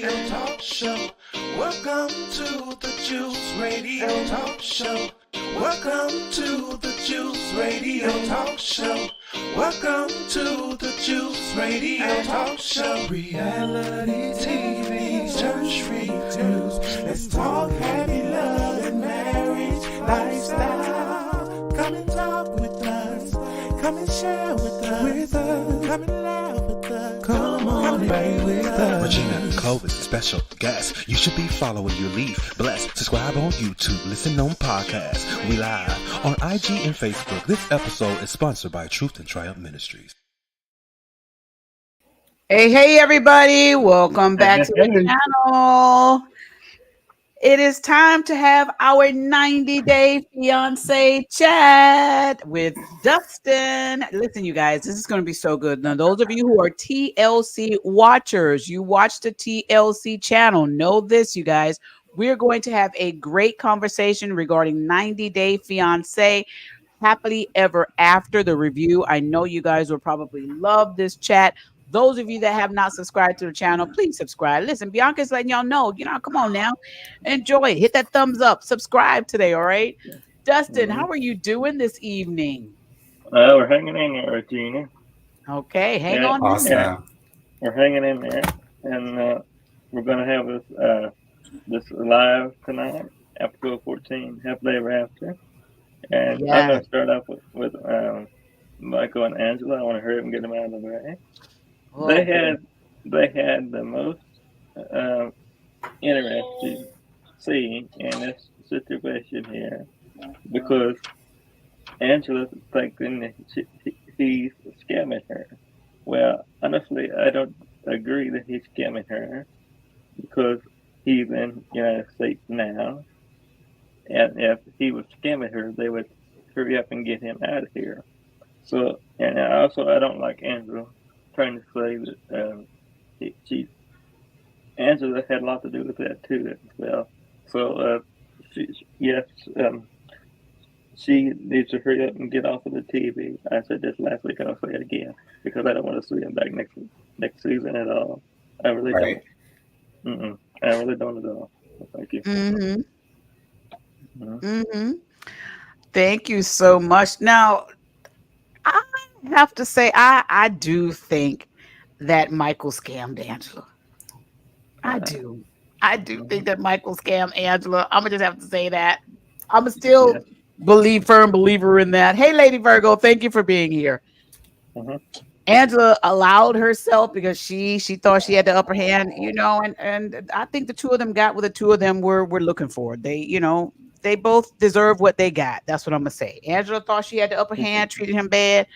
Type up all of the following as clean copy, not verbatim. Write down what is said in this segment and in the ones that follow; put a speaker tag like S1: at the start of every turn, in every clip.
S1: Radio Talk Show. Welcome to the Juice Radio Talk Show. Welcome to the Juice Radio Talk Show. Welcome to the Juice Radio Talk Show. Reality TV's church reviews. Let's talk happy love and marriage lifestyle. Come and talk with us. Come and share with us. Come and laugh with us. Come on and pray with us.
S2: Regina Clovis, special guest. You should be following your lead. Bless. Subscribe on YouTube. Listen on podcasts. We live on IG and Facebook. This episode is sponsored by Truth and Triumph Ministries.
S3: Hey, everybody. Welcome back to the channel. It is time to have our 90-day fiance chat with Dustin. Listen, you guys, this is going to be so good. Now, those of you who are TLC watchers, you watch the TLC channel, know this, you guys. We're going to have a great conversation regarding 90-day fiance, happily ever after the review. I know you guys will probably love this chat. Those of you that have not subscribed to the channel, please subscribe. Listen, Bianca's letting y'all know, come on now. Enjoy it. Hit that thumbs up. Subscribe today, all right? Dustin, how are you doing this evening?
S4: We're hanging in there, Regina.
S3: Okay, hang on.
S5: Awesome.
S4: Yeah. We're hanging in there, and we're going to have this live tonight, episode 14, Happily Ever After. And I'm going to start off with Michael and Angela. I want to hurry up and get them out of the way. They had the most interesting scene in this situation here, because Angela's thinking that he's scamming her. Well, honestly, I don't agree that he's scamming her, because he's in the United States now, and if he was scamming her, they would hurry up and get him out of here. So, and I don't like Angela trying to say that Angela had a lot to do with that too as well. So she needs to hurry up and get off of the TV. I said this last week, and I'll say it again, because I don't want to see him back next season at all. I really don't. I really don't at all. Thank you.
S3: Thank you so much. Now, I have to say, I do think that Michael scammed Angela. I do think that Michael scammed Angela. I'm gonna just have to say that. I'm still firm believer in that. Hey, Lady Virgo, thank you for being here. Angela allowed herself because she thought she had the upper hand, and I think the two of them got what the two of them were looking for. They both deserve what they got. That's what I'm gonna say. Angela thought she had the upper hand, treated him bad.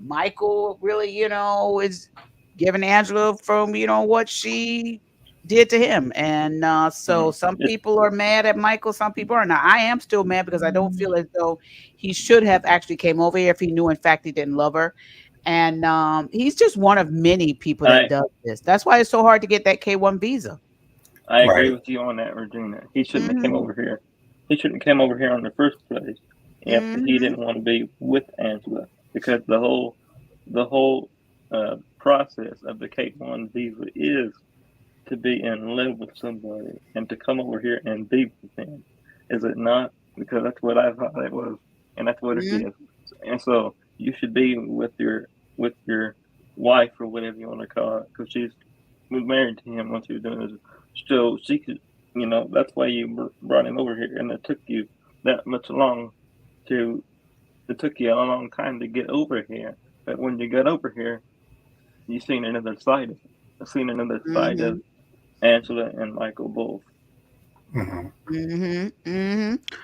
S3: Michael really, is giving Angela from, what she did to him. And so some people are mad at Michael. Some people are not. I am still mad because I don't feel as though he should have actually came over here if he knew, in fact, he didn't love her. And he's just one of many people that does this. That's why it's so hard to get that K-1 visa.
S4: I agree with you on that, Regina. He shouldn't have come over here. He shouldn't come over here in the first place if he didn't want to be with Angela, because the whole process of the K-1 visa is to be in love with somebody and to come over here and be with them. Is it not? Because that's what I thought it was, and that's what it is. And so you should be with your wife, or whatever you want to call it, because she was married to him when she was doing this. So she could. That's why you brought him over here, and it took you that much long it took you a long time to get over here. But when you got over here, you seen another side of it. I seen another side of Angela and Michael both.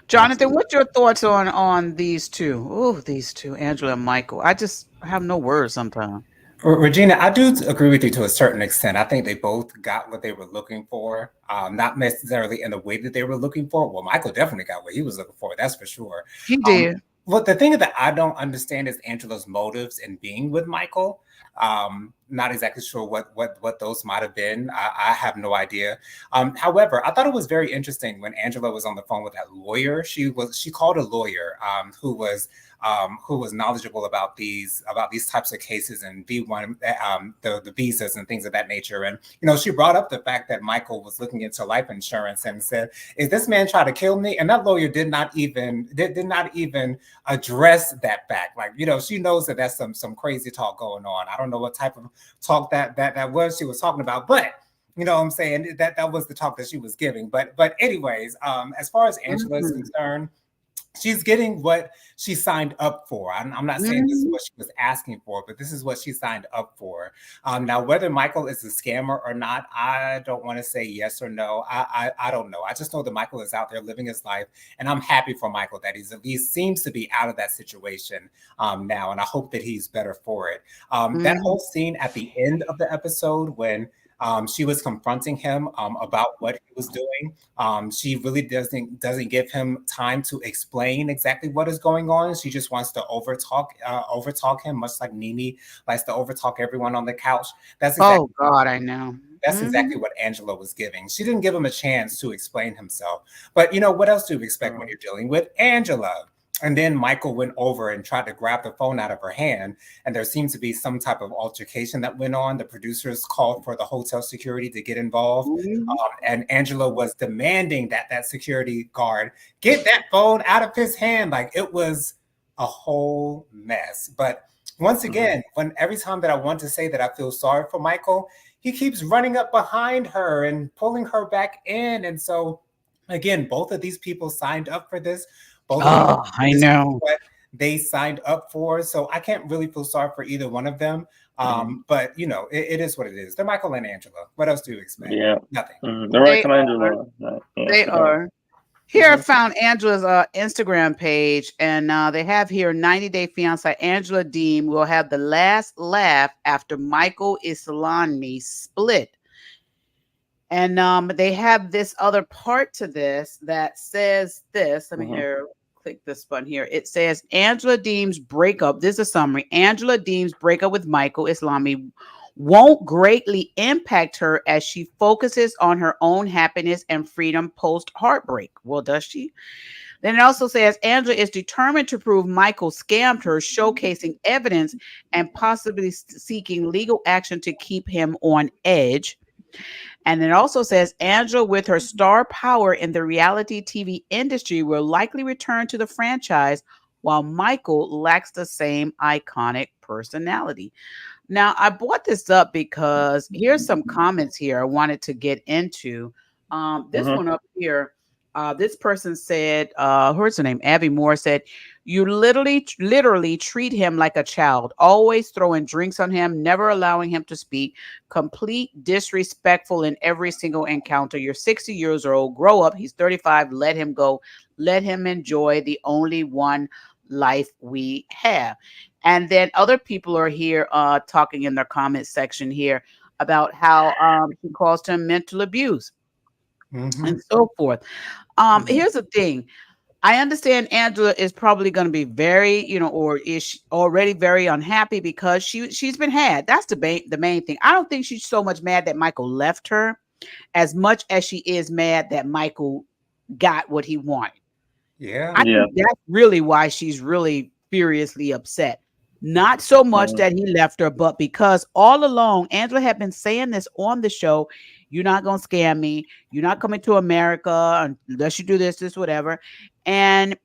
S3: Jonathan, what's your thoughts on these two? Oh, these two, Angela and Michael. I just have no words sometimes.
S5: Regina, I do agree with you to a certain extent. I think they both got what they were looking for, not necessarily in the way that they were looking for. Well, Michael definitely got what he was looking for, that's for sure.
S3: He did.
S5: Well, the thing that I don't understand is Angela's motives in being with Michael. Not exactly sure what those might have been. I have no idea. However, I thought it was very interesting when Angela was on the phone with that lawyer. She called a lawyer who was who was knowledgeable about these types of cases and V1 the visas and things of that nature. And she brought up the fact that Michael was looking into life insurance and said, "Is this man trying to kill me?" And that lawyer did not even address that fact. Like, she knows that that's some crazy talk going on. I don't know what type of talk that was she was talking about, but you know what I'm saying, that was the talk that she was giving. But anyways, as far as Angela is concerned, she's getting what she signed up for. I'm not saying this is what she was asking for, but this is what she signed up for. Now, whether Michael is a scammer or not, I don't want to say yes or no. I don't know. I just know that Michael is out there living his life, and I'm happy for Michael that he's at least seems to be out of that situation now, and I hope that he's better for it. That whole scene at the end of the episode when she was confronting him about what he was doing. She really doesn't give him time to explain exactly what is going on. She just wants to overtalk him, much like Nene likes to overtalk everyone on the couch. That's exactly
S3: Oh God, I know.
S5: That's exactly what Angela was giving. She didn't give him a chance to explain himself. But what else do you expect when you're dealing with Angela? And then Michael went over and tried to grab the phone out of her hand. And there seemed to be some type of altercation that went on. The producers called for the hotel security to get involved. And Angela was demanding that security guard get that phone out of his hand. Like, it was a whole mess. But once again, every time that I want to say that I feel sorry for Michael, he keeps running up behind her and pulling her back in. And so, again, both of these people signed up for this.
S3: I know.
S5: What they signed up for. So I can't really feel sorry for either one of them. But it is what it is. They're Michael and Angela. What else do you expect?
S4: Yeah.
S5: Nothing.
S4: They're right, Angela.
S3: They are. Here I found Angela's Instagram page, and they have here 90 Day Fiance Angela Deem will have the last laugh after Michael Islami split. And they have this other part to this that says this. Let me click this button here. It says Angela Deem's breakup. This is a summary. Angela Deem's breakup with Michael Islami won't greatly impact her as she focuses on her own happiness and freedom post heartbreak. Well, does she? Then it also says Angela is determined to prove Michael scammed her, showcasing evidence and possibly seeking legal action to keep him on edge. And it also says Angela, with her star power in the reality TV industry, will likely return to the franchise, while Michael lacks the same iconic personality. Now, I brought this up because here's some comments here I wanted to get into. This one up here, this person said, what's her name? Abby Moore said, "You literally treat him like a child, always throwing drinks on him, never allowing him to speak, complete disrespectful in every single encounter. You're 60 years old, grow up. He's 35, let him go. Let him enjoy the only one life we have." And then other people are here talking in their comment section here about how he caused him mental abuse and so forth. Here's the thing. I understand Angela is probably going to be very, or is already very unhappy because she's been had. That's the main thing. I don't think she's so much mad that Michael left her as much as she is mad that Michael got what he wanted. I think that's really why she's really furiously upset. Not so much that he left her, but because all along Angela had been saying this on the show, "You're not going to scam me. You're not coming to America unless you do this, whatever." And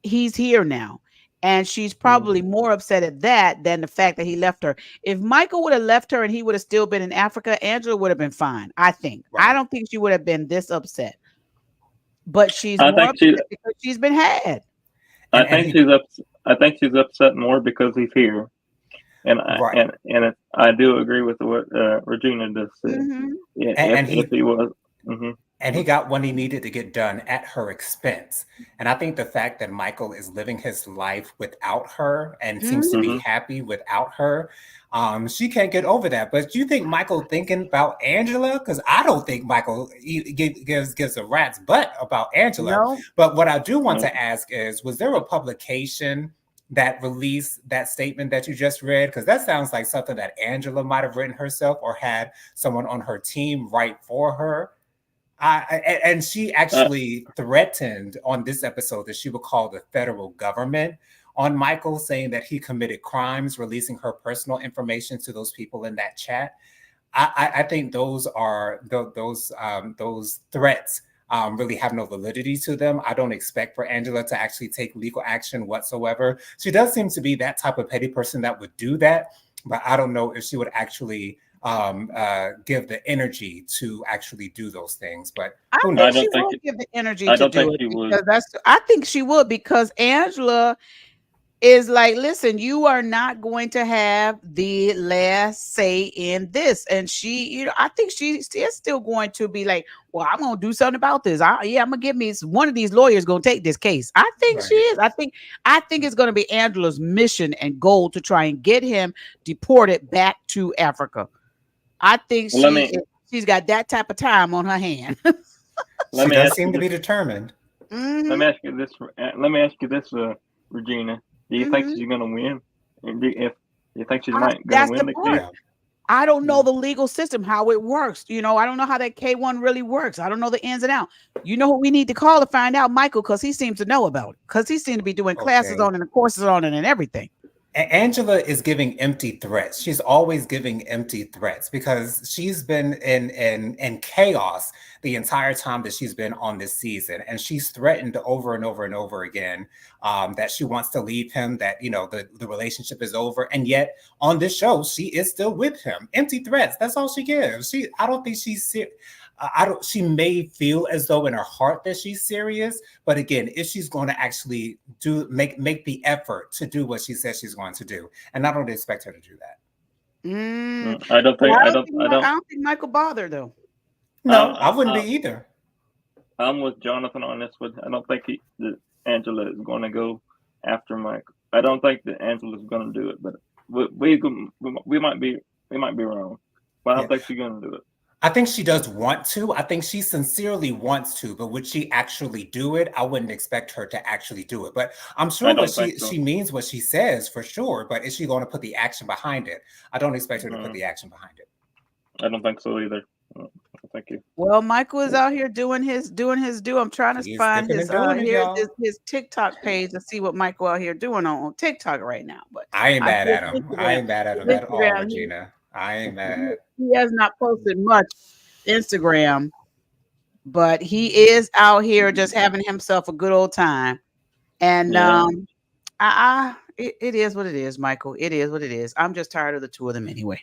S3: he's here now. And she's probably more upset at that than the fact that he left her. If Michael would have left her and he would have still been in Africa, Angela would have been fine, I think. Right. I don't think she would have been this upset. But she's more upset because she's been had.
S4: I think she's upset more because he's here. And I do agree with what Regina just said. If he was.
S5: And he got what he needed to get done at her expense. And I think the fact that Michael is living his life without her and seems to be happy without her, she can't get over that. But you think Michael thinking about Angela? Because I don't think Michael gives a rat's butt about Angela. No. But what I do want to ask is, was there a publication that released that statement that you just read? Because that sounds like something that Angela might have written herself or had someone on her team write for her. And she actually threatened on this episode that she would call the federal government on Michael, saying that he committed crimes, releasing her personal information to those people in that chat. I think those are those threats really have no validity to them. I don't expect for Angela to actually take legal action whatsoever. She does seem to be that type of petty person that would do that, but I don't know if she would actually give the energy to actually do those things. But
S3: I
S5: who
S3: think
S5: knows?
S3: she would give the energy
S4: I
S3: to
S4: don't think
S3: do it
S4: she would.
S3: because I think she would because Angela is like, listen, you are not going to have the last say in this. And she, I think she is still going to be like, well, I'm going to do something about this. I'm going to get me one of these lawyers going to take this case. I think she is. I think it's going to be Angela's mission and goal to try and get him deported back to Africa. I think she's got that type of time on her hand.
S5: She does seem to be determined.
S4: Let me ask you this. Regina. Do you think she's going to win? And do you think she's going to win the case?
S3: I don't know the legal system, how it works. I don't know how that K1 really works. I don't know the ins and outs. You know what we need to call to find out, Michael, because he seems to know about it. Because he seems to be doing classes on it and courses on it and everything.
S5: Angela is giving empty threats. She's always giving empty threats because she's been in chaos the entire time that she's been on this season. And she's threatened over and over and over again that she wants to leave him, that, the relationship is over. And yet on this show, she is still with him. Empty threats. That's all she gives. I don't think she's she may feel as though in her heart that she's serious, but again, if she's going to actually make the effort to do what she says she's going to do, and I don't expect her to do that.
S4: I
S3: don't think Michael bothered though.
S5: No, I wouldn't be either.
S4: I'm with Jonathan on this one. I don't think that Angela is going to go after Michael. I don't think that Angela is going to do it, but we might be wrong. But I don't think she's going to do it.
S5: I think she does want to. I think she sincerely wants to, but would she actually do it? I wouldn't expect her to actually do it. But I'm sure that she means what she says for sure. But is she going to put the action behind it? I don't expect her to put the action behind it.
S4: I don't think so either. Thank you.
S3: Well, Michael is out here doing his due. I'm trying to find his TikTok page to see what Michael out here doing on TikTok right now. But
S5: I ain't mad at him. I ain't mad at him at all, Regina. I ain't mad.
S3: He has not posted much Instagram, but he is out here just having himself a good old time. And it is what it is, Michael. It is what it is. I'm just tired of the two of them anyway.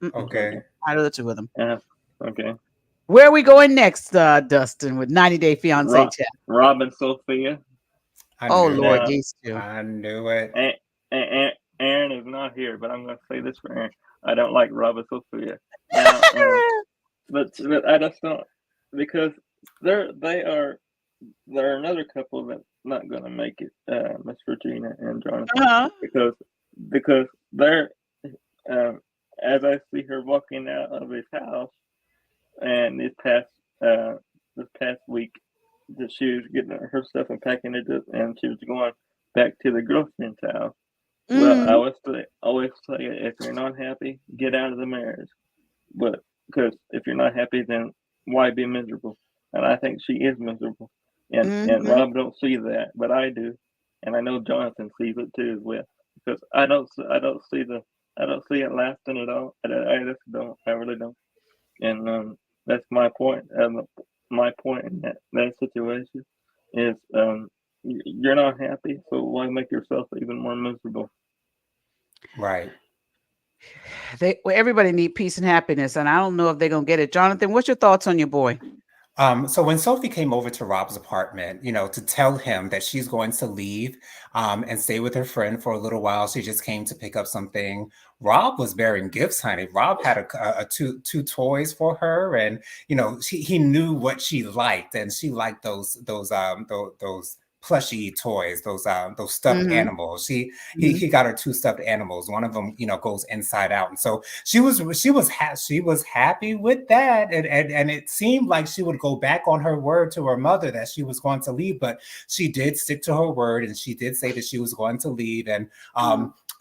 S5: Okay.
S3: Tired of the two of them.
S4: Yeah. Okay.
S3: Where are we going next, Dustin, with 90 Day Fiance chat?
S4: Rob and Sophia.
S3: Lord, these two.
S5: I knew it.
S4: And Aaron is not here, but I'm going to say this for Aaron. I don't like Rob and Sophia. Now, but I just don't, because they're another couple that's not going to make it, Miss Regina and Jonathan, because they're as I see her walking out of his house, and this past week that she was getting her stuff and packing it up, and she was going back to the girlfriend's house. Well, I always say, if you're not happy, get out of the marriage. But because if you're not happy, then why be miserable? And I think she is miserable. And Rob don't see that, but I do, and I know Jonathan sees it too as well. Because I don't see it lasting at all. I just don't. I really don't. And that's my point. My point in that situation is you're not happy, so why make yourself even more miserable?
S5: Right.
S3: Everybody need peace and happiness, and I don't know if they're gonna get it. Jonathan, what's your thoughts on your boy?
S5: So when Sophie came over to Rob's apartment, to tell him that she's going to leave and stay with her friend for a little while, she just came to pick up something. Rob was bearing gifts, honey. Rob had two toys for her, and he knew what she liked, and she liked those plushy toys, those stuffed animals. He got her two stuffed animals. One of them, goes inside out, and so she was happy with that, and it seemed like she would go back on her word to her mother that she was going to leave, but she did stick to her word, and she did say that she was going to leave, and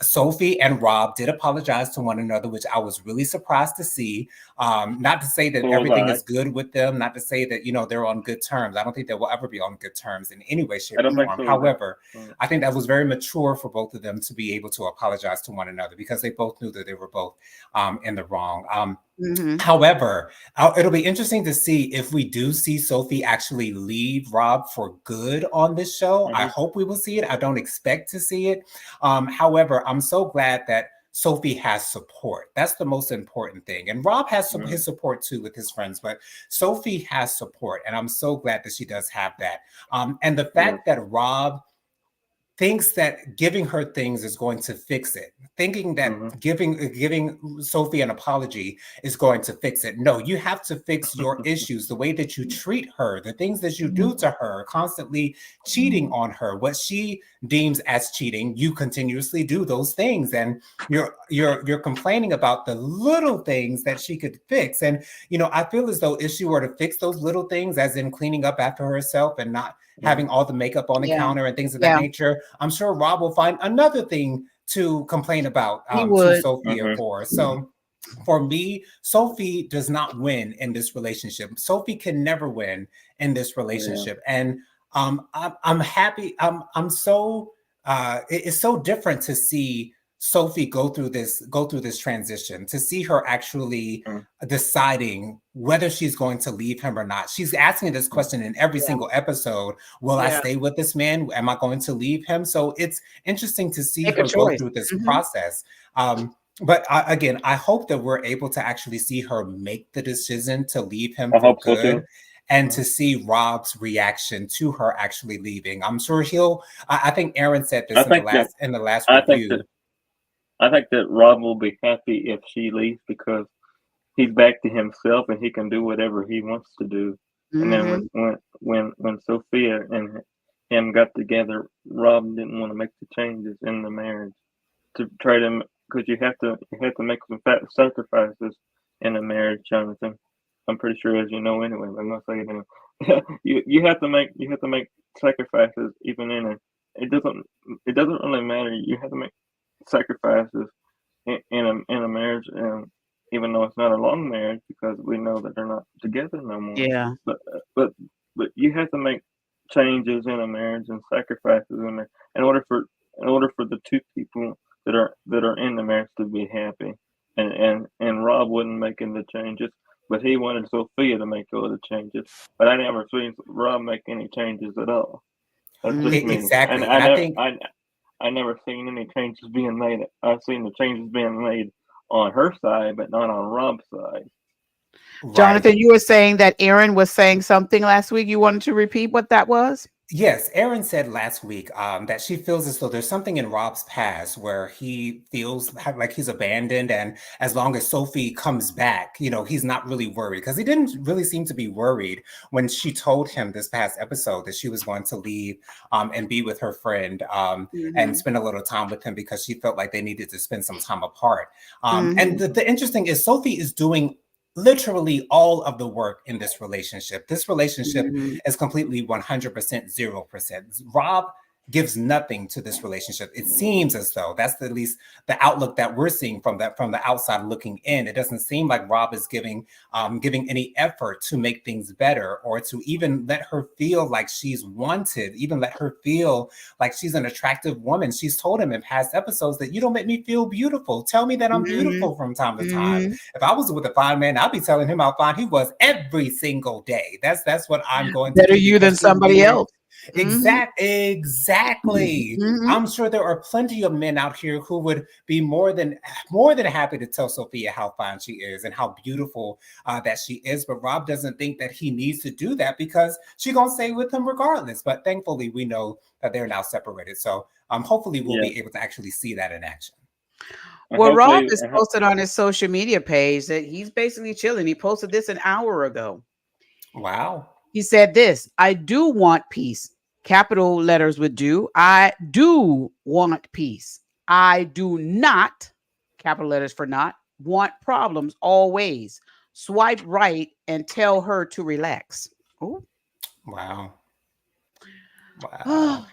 S5: Sophie and Rob did apologize to one another, which I was really surprised to see. Not to say that
S4: So was
S5: everything
S4: I.
S5: is good with them, not to say that, they're on good terms. I don't think they will ever be on good terms in any way,
S4: I
S5: shape, or
S4: don't think
S5: form.
S4: so either.
S5: However, I think that was very mature for both of them to be able to apologize to one another because they both knew that they were both in the wrong.
S3: Mm-hmm.
S5: However, it'll be interesting to see if we do see Sophie actually leave Rob for good on this show. I
S4: Mm-hmm.
S5: hope we will see it. I don't expect to see it. However, I'm so glad that Sophie has support. That's the most important thing. And Rob has
S4: Mm-hmm.
S5: his support too with his friends, but Sophie has support. And I'm so glad that she does have that. And the
S4: Yeah.
S5: fact that Rob thinks that giving her things is going to fix it, thinking that
S4: Mm-hmm.
S5: giving Sophie an apology is going to fix it. No, you have to fix your issues, the way that you treat her, the things that you do to her, constantly cheating on her, what she deems as cheating. You continuously do those things, and you're complaining about the little things that she could fix. And I feel as though if she were to fix those little things, as in cleaning up after herself and not
S4: Mm-hmm.
S5: having all the makeup on the
S3: Yeah.
S5: counter and things of that
S3: Yeah.
S5: nature, I'm sure Rob will find another thing to complain about
S3: He
S5: to
S3: would.
S5: Sophia
S4: Mm-hmm.
S5: for. So for me, Sophie does not win in this relationship. Sophie can never win in this
S4: Yeah.
S5: relationship. And I'm happy. I'm so it's so different to see Sophie go through this transition, to see her actually
S4: Mm-hmm.
S5: deciding whether she's going to leave him or not. She's asking this question in every
S3: Yeah.
S5: single episode. Will I
S3: Yeah.
S5: stay with this man? Am I going to leave him? So it's interesting to see
S3: Make a
S5: her go
S3: choice.
S5: through this
S3: Mm-hmm.
S5: process. But again, I hope that we're able to actually see her make the decision to leave him
S4: I
S5: for
S4: hope so
S5: good,
S4: too.
S5: and
S4: Mm-hmm.
S5: to see Rob's reaction to her actually leaving. I'm sure he'll. I think Aaron said
S4: I
S5: this in the
S4: think that
S5: last
S4: I think that
S5: review.
S4: I think that Rob will be happy if she leaves because he's back to himself and he can do whatever he wants to do. And then
S3: Mm-hmm.
S4: when Sophia and him got together, Rob didn't want to make the changes in the marriage to try to, because you have to make some sacrifices in a marriage, Jonathan. I'm pretty sure, as you know anyway. But I'm gonna say it anyway. you have to make sacrifices even in a. It doesn't really matter. You have to make sacrifices in a marriage, and even though it's not a long marriage, because we know that they're not together no more.
S3: Yeah.
S4: But but but you have to make changes in a marriage and sacrifices in there in order for the two people that are in the marriage to be happy. And Rob wasn't making the changes, but he wanted Sophia to make all the changes. But I never seen Rob make any changes at all. That's just
S3: Mm-hmm.
S4: me. And
S5: Exactly, and I think
S4: I never seen any changes being made. I've seen the changes being made on her side, but not on Rob's side.
S5: right.
S3: Jonathan, you were saying that Aaron was saying something last week. You wanted to repeat what that was?
S5: Yes, Erin said last week that she feels as though there's something in Rob's past where he feels like he's abandoned, and as long as Sophie comes back, he's not really worried, because he didn't really seem to be worried when she told him this past episode that she was going to leave and be with her friend and
S3: Mm-hmm.
S5: spend a little time with him because she felt like they needed to spend some time apart. And
S3: Mm-hmm.
S5: the interesting is Sophie is doing literally all of the work in this relationship. This relationship
S3: Mm-hmm.
S5: is completely 100% 0%. Rob gives nothing to this relationship. It seems as though that's at least the outlook that we're seeing from the outside looking in. It doesn't seem like Rob is giving any effort to make things better, or to even let her feel like she's wanted, even let her feel like she's an attractive woman. She's told him in past episodes that you don't make me feel beautiful. Tell me that I'm
S3: Mm-hmm.
S5: beautiful from time to time.
S3: Mm-hmm.
S5: If I was with a fine man, I'd be telling him how fine he was every single day. That's what I'm going to
S3: Better
S5: do,
S3: you than
S5: because he
S3: somebody
S5: needed.
S3: else. Mm-hmm.
S5: Exactly.
S3: Mm-hmm.
S5: I'm sure there are plenty of men out here who would be more than happy to tell Sophia how fine she is and how beautiful that she is. But Rob doesn't think that he needs to do that because she's gonna stay with him regardless. But thankfully, we know that they're now separated. So hopefully, we'll
S4: Yeah,
S5: be able to actually see that in action.
S4: and
S3: Well, Rob
S4: hopefully,
S3: has posted on his social media page that he's basically chilling. He posted this an hour ago.
S5: Wow.
S3: He said this: I do want peace. Capital letters would do. I do want peace. I do not, capital letters for not, want problems always. Swipe right and tell her to relax. Oh.
S5: Wow. Wow.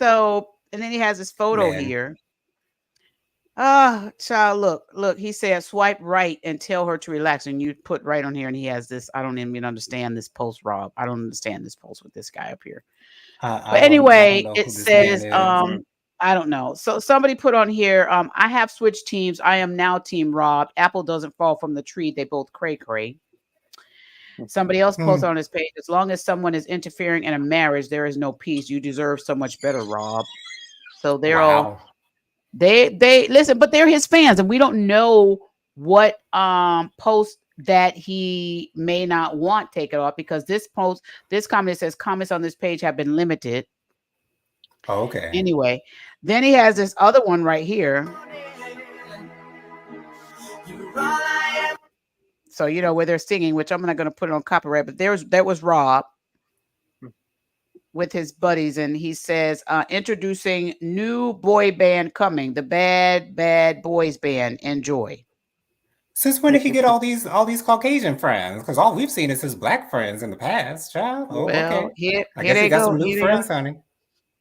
S3: So, and then he has this photo
S5: Men.
S3: here. Ah, child, look. He said swipe right and tell her to relax. And you put right on here, and he has this. I don't even understand this post, Rob. I don't understand this post with this guy up here. But
S5: I don't
S3: anyway,
S5: know
S3: it
S5: who this man
S3: says,
S5: is.
S3: I don't know. So somebody put on here, I have switched teams. I am now team Rob. Apple doesn't fall from the tree. They both cray cray. Somebody else
S5: Hmm.
S3: posted on his page, as long as someone is interfering in a marriage, there is no peace. You deserve so much better, Rob. So they're all
S5: Wow.
S3: they listen, but they're his fans, and we don't know what post that he may not want taken off, because this comment says comments on this page have been limited.
S5: Okay.
S3: Anyway, then he has this other one right here. So where they're singing, which I'm not going to put it on copyright, but that was Rob with his buddies, and he says, introducing new boy band coming, the Bad Boys Band. Enjoy.
S5: Since when did he get all these Caucasian friends? Because all we've seen is his black friends in the past, child. Oh,
S3: Well,
S5: okay.
S3: here
S5: I guess he
S3: they
S5: got
S3: go.
S5: some new
S3: Here they are.
S5: friends, honey.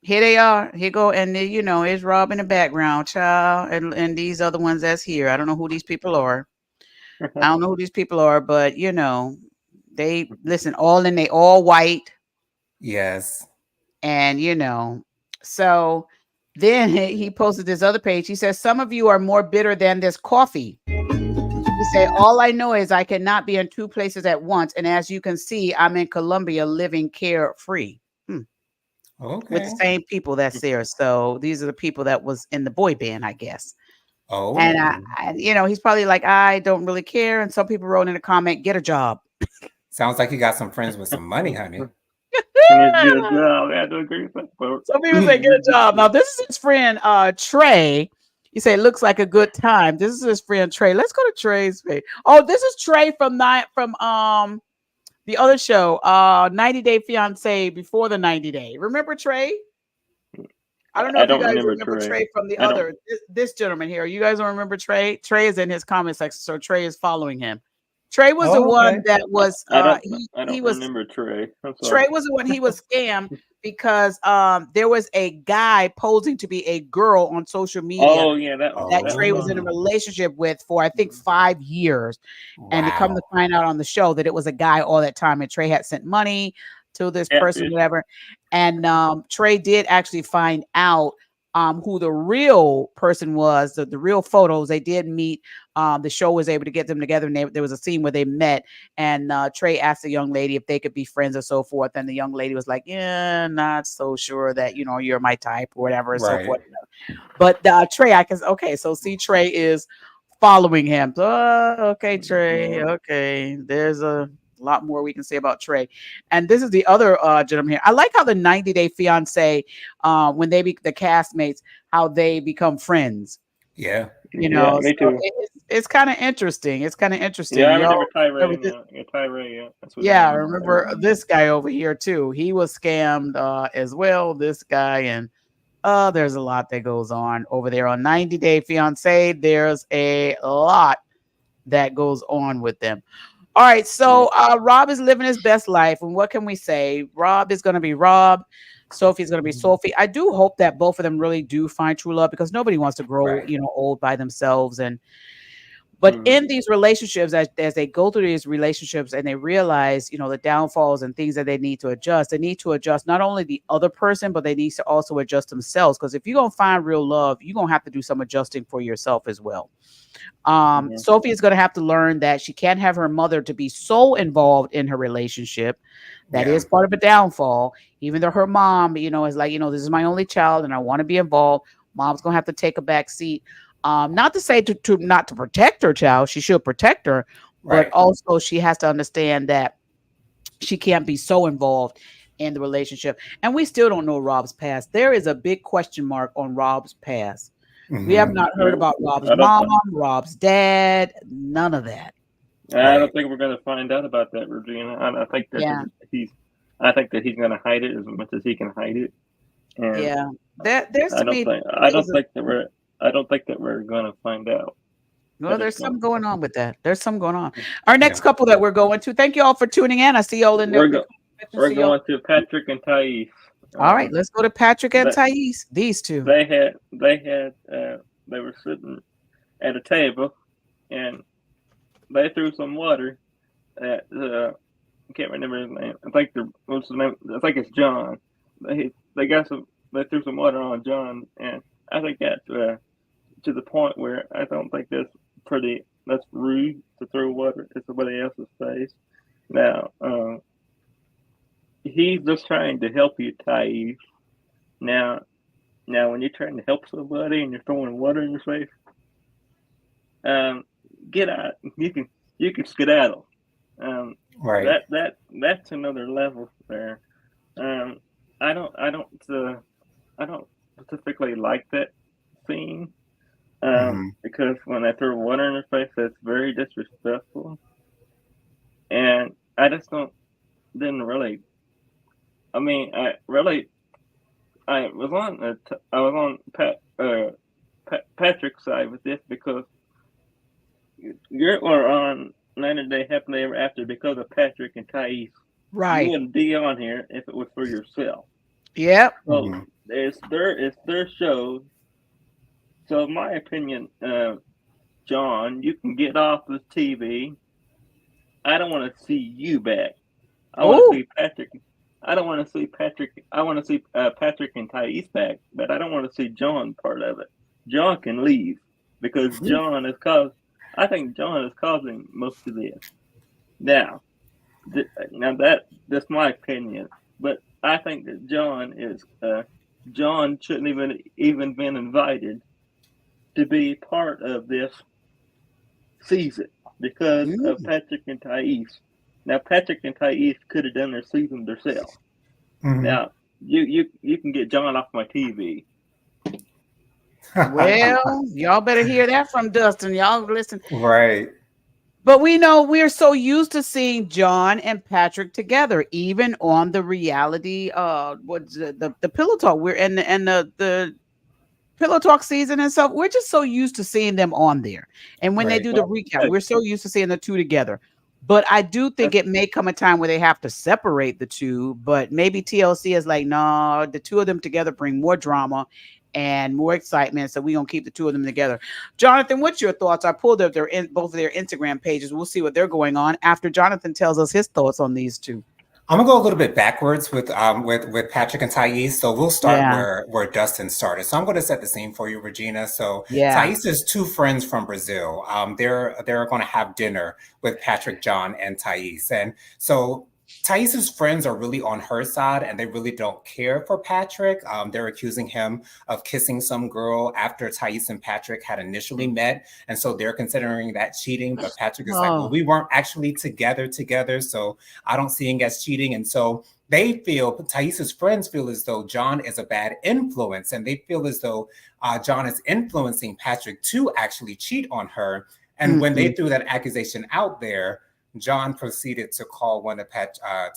S3: Here they are. Here go, and it's Rob in the background, child, and these other ones that's here. I don't know who these people are. I don't know who these people are, but they listen. They all white,
S5: Yes.
S3: and so then he posted this other page. He says, "Some of you are more bitter than this coffee." He said, "All I know is I cannot be in two places at once, and as you can see, I'm in Colombia living carefree." With the
S5: Okay.
S3: same people that's there. So these are the people that was in the boy band, I guess. And
S5: Oh.
S3: he's probably like, I don't really care. And some people wrote in a comment, get a job.
S5: Sounds like you got some friends with some money, honey.
S4: He needs to get a job. I have to agree with that. But
S3: Some people say get a job. Now this is his friend Trey. You say it looks like a good time. This is his friend Trey. Let's go to Trey's page. Oh, this is Trey from the other show, 90 Day Fiance, before the 90 Day. Remember Trey? I don't know
S4: I
S3: if you
S4: don't
S3: guys
S4: remember
S3: remember
S4: Trey.
S3: Trey from the
S4: I don't.
S3: other this gentleman here. You guys don't remember Trey? Trey is in his comment section, so Trey is following him. Trey was the
S5: Oh,
S3: one
S5: okay.
S3: that was
S4: I don't. I
S3: he
S4: don't
S3: was
S4: remember Trey. I'm sorry.
S3: Trey was the one. He was scammed because there was a guy posing to be a girl on social media
S4: Oh yeah, that
S3: that
S4: that
S3: Trey
S4: was
S3: was in a
S4: awesome.
S3: relationship with for I think 5 years. And to come to
S5: Wow.
S3: find out on the show that it was a guy all that time, and Trey had sent money to this person,
S4: Catfish.
S3: whatever. And Trey did actually find out who the real person was, the real photos. They did meet. The show was able to get them together, and there was a scene where they met. And Trey asked the young lady if they could be friends or so forth. And the young lady was like, "Yeah, not so sure that you're my type or whatever and so
S5: Right.
S3: forth." But Trey, okay, so see, Trey is following him. So, okay, Trey. Okay, there's a lot more we can say about Trey. And this is the other gentleman here. I like how the 90 Day Fiance, when they be the castmates, how they become friends.
S5: Yeah.
S4: Yeah, me
S3: So
S4: too.
S3: it's kind of interesting. It's kind of
S4: Yeah,
S3: interesting.
S4: I
S3: Y'all
S4: remember
S3: remember
S4: Tyree.
S3: this?
S4: Yeah, Tyree. Yeah, that's what his
S3: Yeah, I
S4: name is.
S3: remember
S4: Tyree.
S3: this guy over here too. He was scammed as well. This guy, and there's a lot that goes on over there on 90 Day Fiance. There's a lot that goes on with them. All right, so Rob is living his best life, and what can we say? Rob is going to be Rob. Sophie's going to be Sophie. I do hope that both of them really do find true love, because nobody wants to grow,
S5: Right.
S3: old by themselves. But
S4: Mhm.
S3: in these relationships, as they go through these relationships and they realize, the downfalls and things that they need to adjust, they need to adjust not only the other person, but they need to also adjust themselves. Because if you're going to find real love, you're going to have to do some adjusting for yourself as well.
S4: Mhm.
S3: Sophie is going to have to learn that she can't have her mother to be so involved in her relationship. That
S5: Yeah.
S3: is part of a downfall. Even though her mom, is like, this is my only child and I want to be involved. Mom's going to have to take a back seat. Not to say to not to protect her child. She should protect her, but
S5: Right.
S3: also she has to understand that she can't be so involved in the relationship. And we still don't know Rob's past. There is a big question mark on Rob's past. We have
S5: Hmm.
S3: not heard about Rob's
S4: I don't.
S3: mom, Rob's dad, none of that.
S4: I
S5: Right.
S4: don't think we're going to find out about that, Regina. I think that
S3: Yeah,
S4: he's. I think that he's going to hide it as much as he can hide it, and
S3: yeah. There's
S4: I
S3: to
S4: don't
S3: me,
S4: think. I don't think that we're. I don't think that we're going to find out. I
S3: well,
S4: just
S3: there's
S4: don't.
S3: something going on with that. There's something going on. Our next
S5: Yeah.
S3: couple that we're going to. Thank you all for tuning in. I see y'all in the
S4: We're
S3: comment section.
S4: we're
S3: See y'all.
S4: going to Patrick and Thais.
S3: All right, let's go to Patrick and
S4: That
S3: Thais. These two.
S4: they had they were sitting at a table, and they threw some water at I can't remember his name. I think what's his name? I think it's John. They got some. They threw some water on John, and I think that to the point where I don't think that's rude to throw water at somebody else's face. Now, he's just trying to help you, Thais. Now, when you're trying to help somebody and you're throwing water in your face, get out. You can skedaddle.
S5: Right.
S4: That's another level there. I don't specifically like that scene. Because when they throw water in their face, that's very disrespectful. And I just didn't really. I mean, I was on Patrick's side with this because you're on 90 Day Happily Ever After because of Patrick and Thais.
S3: Right.
S4: You wouldn't be on here if it was for yourself.
S3: Yep.
S4: So it's their show. So in my opinion, John, you can get off the TV. I don't want to see you back. I want to see Patrick. I don't want to see Patrick. I want to see Patrick and Thais back, but I don't want to see John part of it. John can leave because I think John is causing most of this. Now that's my opinion, but I think that John shouldn't even been invited to be part of this season because of Patrick and Thais. Now Patrick and Thais could have done their season themselves. Now you can get John off my TV.
S3: Well, y'all better hear that from Dustin. Y'all listen.
S5: Right.
S3: But we know we're so used to seeing John and Patrick together, even on the reality, what's the Pillow Talk. We're in the Pillow Talk season and stuff. We're just so used to seeing them on there. And when they do the recap, we're so used to seeing the two together. But I do think it may come a time where they have to separate the two. But maybe TLC is like, no, the two of them together bring more drama and more excitement. So we're going to keep the two of them together. Jonathan, what's your thoughts? I pulled up both of their Instagram pages. We'll see what they're going on after Jonathan tells us his thoughts on these two.
S5: I'm gonna go a little bit backwards with Patrick and Thais. So we'll start where Dustin started. So I'm going to set the scene for you, Regina. So Thais is two friends from Brazil. They're going to have dinner with Patrick, John, and Thais. And so Thais's friends are really on her side, and they really don't care for Patrick. They're accusing him of kissing some girl after Thais and Patrick had initially met, and so they're considering that cheating. But Patrick is like, well, we weren't actually together, so I don't see it as cheating. And so Thais's friends feel as though John is a bad influence, and they feel as though John is influencing Patrick to actually cheat on her. And when they threw that accusation out there, John proceeded to call one of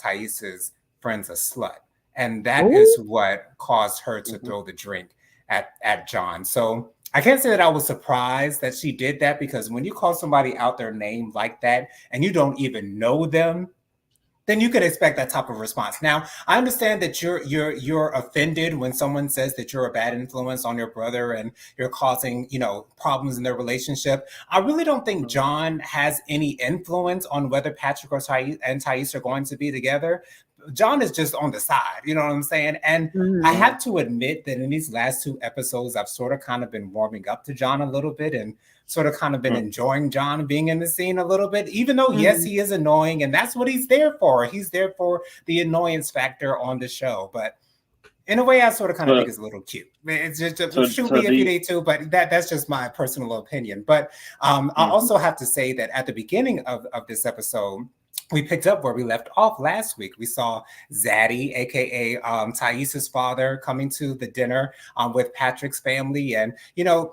S5: Thais's friends a slut. And that is what caused her to throw the drink at John. So I can't say that I was surprised that she did that, because when you call somebody out their name like that and you don't even know them, then you could expect that type of response. Now, I understand that you're offended when someone says that you're a bad influence on your brother and you're causing, problems in their relationship. I really don't think John has any influence on whether Patrick or Thais are going to be together. John is just on the side, you know what I'm saying? And I have to admit that in these last two episodes, I've sort of kind of been warming up to John a little bit and sort of kind of been enjoying John being in the scene a little bit, even though, yes, he is annoying, and that's what he's there for. He's there for the annoyance factor on the show. But in a way, I sort of kind of think it's a little cute. It's just shoot me if you need to, but that's just my personal opinion. But I also have to say that at the beginning of this episode, we picked up where we left off last week. We saw Zaddy, aka Thais's father, coming to the dinner with Patrick's family, and Zaddy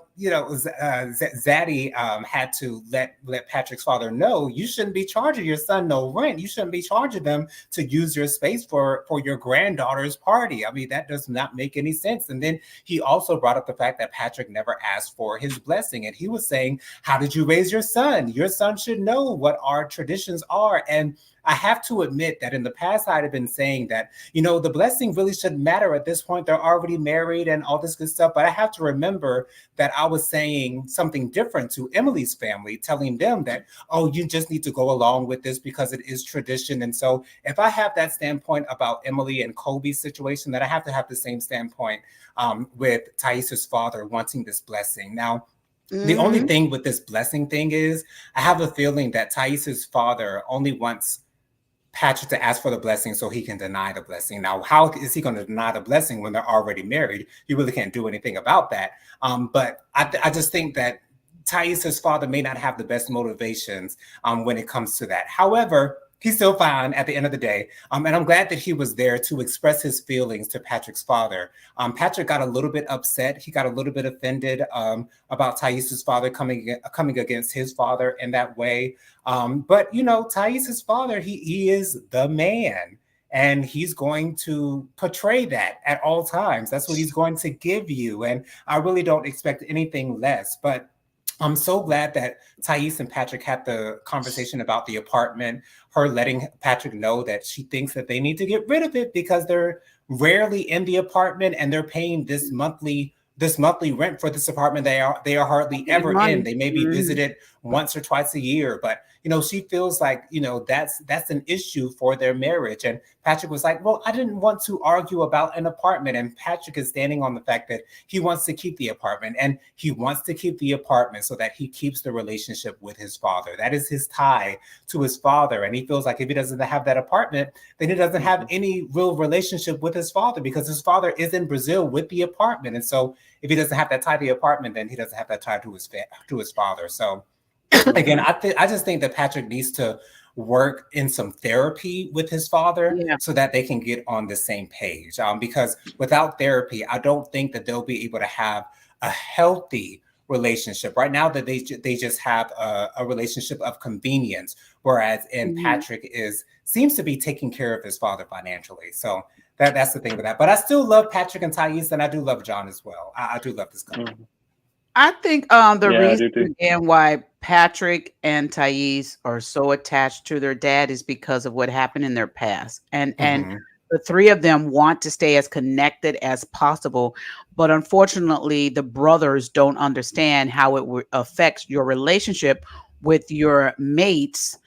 S5: had to let Patrick's father know, you shouldn't be charging your son no rent. You shouldn't be charging them to use your space for your granddaughter's party. I mean, that does not make any sense. And then he also brought up the fact that Patrick never asked for his blessing, and he was saying, how did you raise your son? Your son should know what our traditions are. And And I have to admit that in the past, I'd have been saying that, the blessing really shouldn't matter at this point. They're already married and all this good stuff. But I have to remember that I was saying something different to Emily's family, telling them that, oh, you just need to go along with this because it is tradition. And so if I have that standpoint about Emily and Kobe's situation, then I have to have the same standpoint with Thais's father wanting this blessing. Now, the only thing with this blessing thing is I have a feeling that Thais's father only wants Patrick to ask for the blessing so he can deny the blessing. Now, how is he going to deny the blessing when they're already married? You really can't do anything about that. But I just think that Thais's father may not have the best motivations when it comes to that. However, he's still fine at the end of the day. And I'm glad that he was there to express his feelings to Patrick's father. Patrick got a little bit upset. He got a little bit offended about Thais's father coming against his father in that way. But, Thais's father, he is the man. And he's going to portray that at all times. That's what he's going to give you. And I really don't expect anything less. But I'm so glad that Thais and Patrick had the conversation about the apartment, her letting Patrick know that she thinks that they need to get rid of it because they're rarely in the apartment and they're paying this monthly rent for this apartment they are hardly ever in. They maybe visit it once or twice a year, but she feels like that's an issue for their marriage. And Patrick was like, well, I didn't want to argue about an apartment. And Patrick is standing on the fact that he wants to keep the apartment, and he wants to keep the apartment so that he keeps the relationship with his father. That is his tie to his father. And he feels like if he doesn't have that apartment, then he doesn't have any real relationship with his father, because his father is in Brazil with the apartment. And so if he doesn't have that tie to the apartment, then he doesn't have that tie to his father. So again, I just think that Patrick needs to work in some therapy with his father so that they can get on the same page. Because without therapy, I don't think that they'll be able to have a healthy relationship. Right now, that they just have a relationship of convenience, whereas Patrick seems to be taking care of his father financially. So that's the thing with that. But I still love Patrick and Thais, and I do love John as well. I do love this couple.
S3: I think the reason again why Patrick and Thais are so attached to their dad is because of what happened in their past. And the three of them want to stay as connected as possible. But unfortunately, the brothers don't understand how it affects your relationship with your mates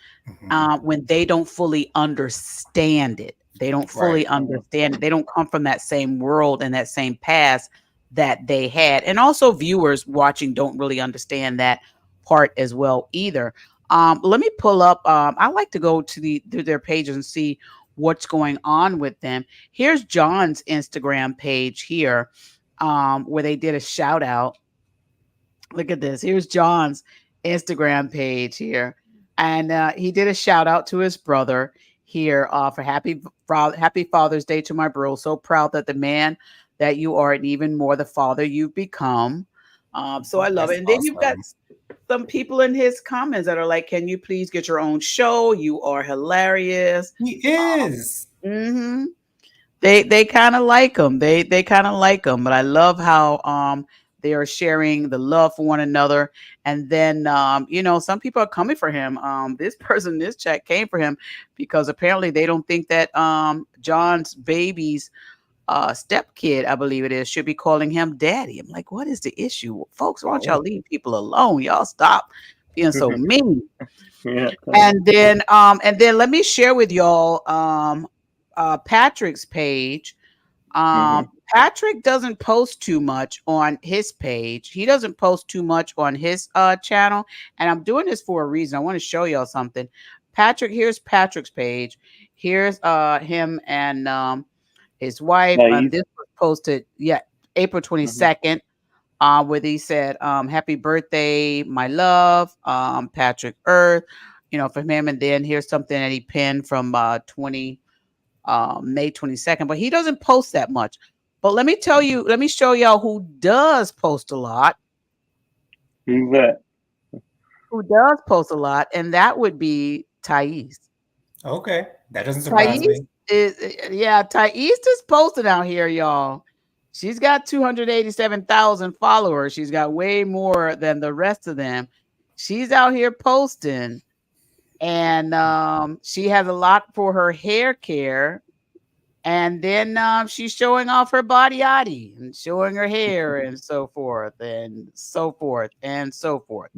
S3: when they don't fully understand it. They don't fully understand it. They don't come from that same world and that same past that they had. And also viewers watching don't really understand that part as well either. Let me pull up. I like to go to their pages and see what's going on with them. Here's John's Instagram page here, where they did a shout out. Look at this. Here's John's Instagram page here. And he did a shout out to his brother here for happy Father's Day to my bro. So proud that the man that you are, and even more the father you've become. So I love it. And then you've got some people in his comments that are like, can you please get your own show? You are hilarious.
S5: He is.
S3: They kind of like him. They kind of like him. But I love how they are sharing the love for one another. And then some people are coming for him. This person in this chat came for him because apparently they don't think that John's baby's stepkid, I believe it is, should be calling him daddy. I'm like, what is the issue, folks? Why don't y'all leave people alone? Y'all stop being so mean. And then let me share with y'all Patrick's page. Patrick doesn't post too much on his page. He doesn't post too much on his channel, and I'm doing this for a reason. I want to show y'all something. Here's Patrick's page. Here's him and his wife. This was posted, April 22nd, where he said, happy birthday, my love, Patrick Earth, from him. And then here's something that he pinned from May 22nd, but he doesn't post that much. But let me show y'all who does post a lot.
S4: Who's that?
S3: Who does post a lot, and that would be Thais.
S5: Okay, that doesn't surprise me.
S3: Thais is posting out here, y'all. She's got 287,000 followers. She's got way more than the rest of them. She's out here posting. and she has a lot for her hair care. And then she's showing off her body and showing her hair and so forth and so forth and so forth.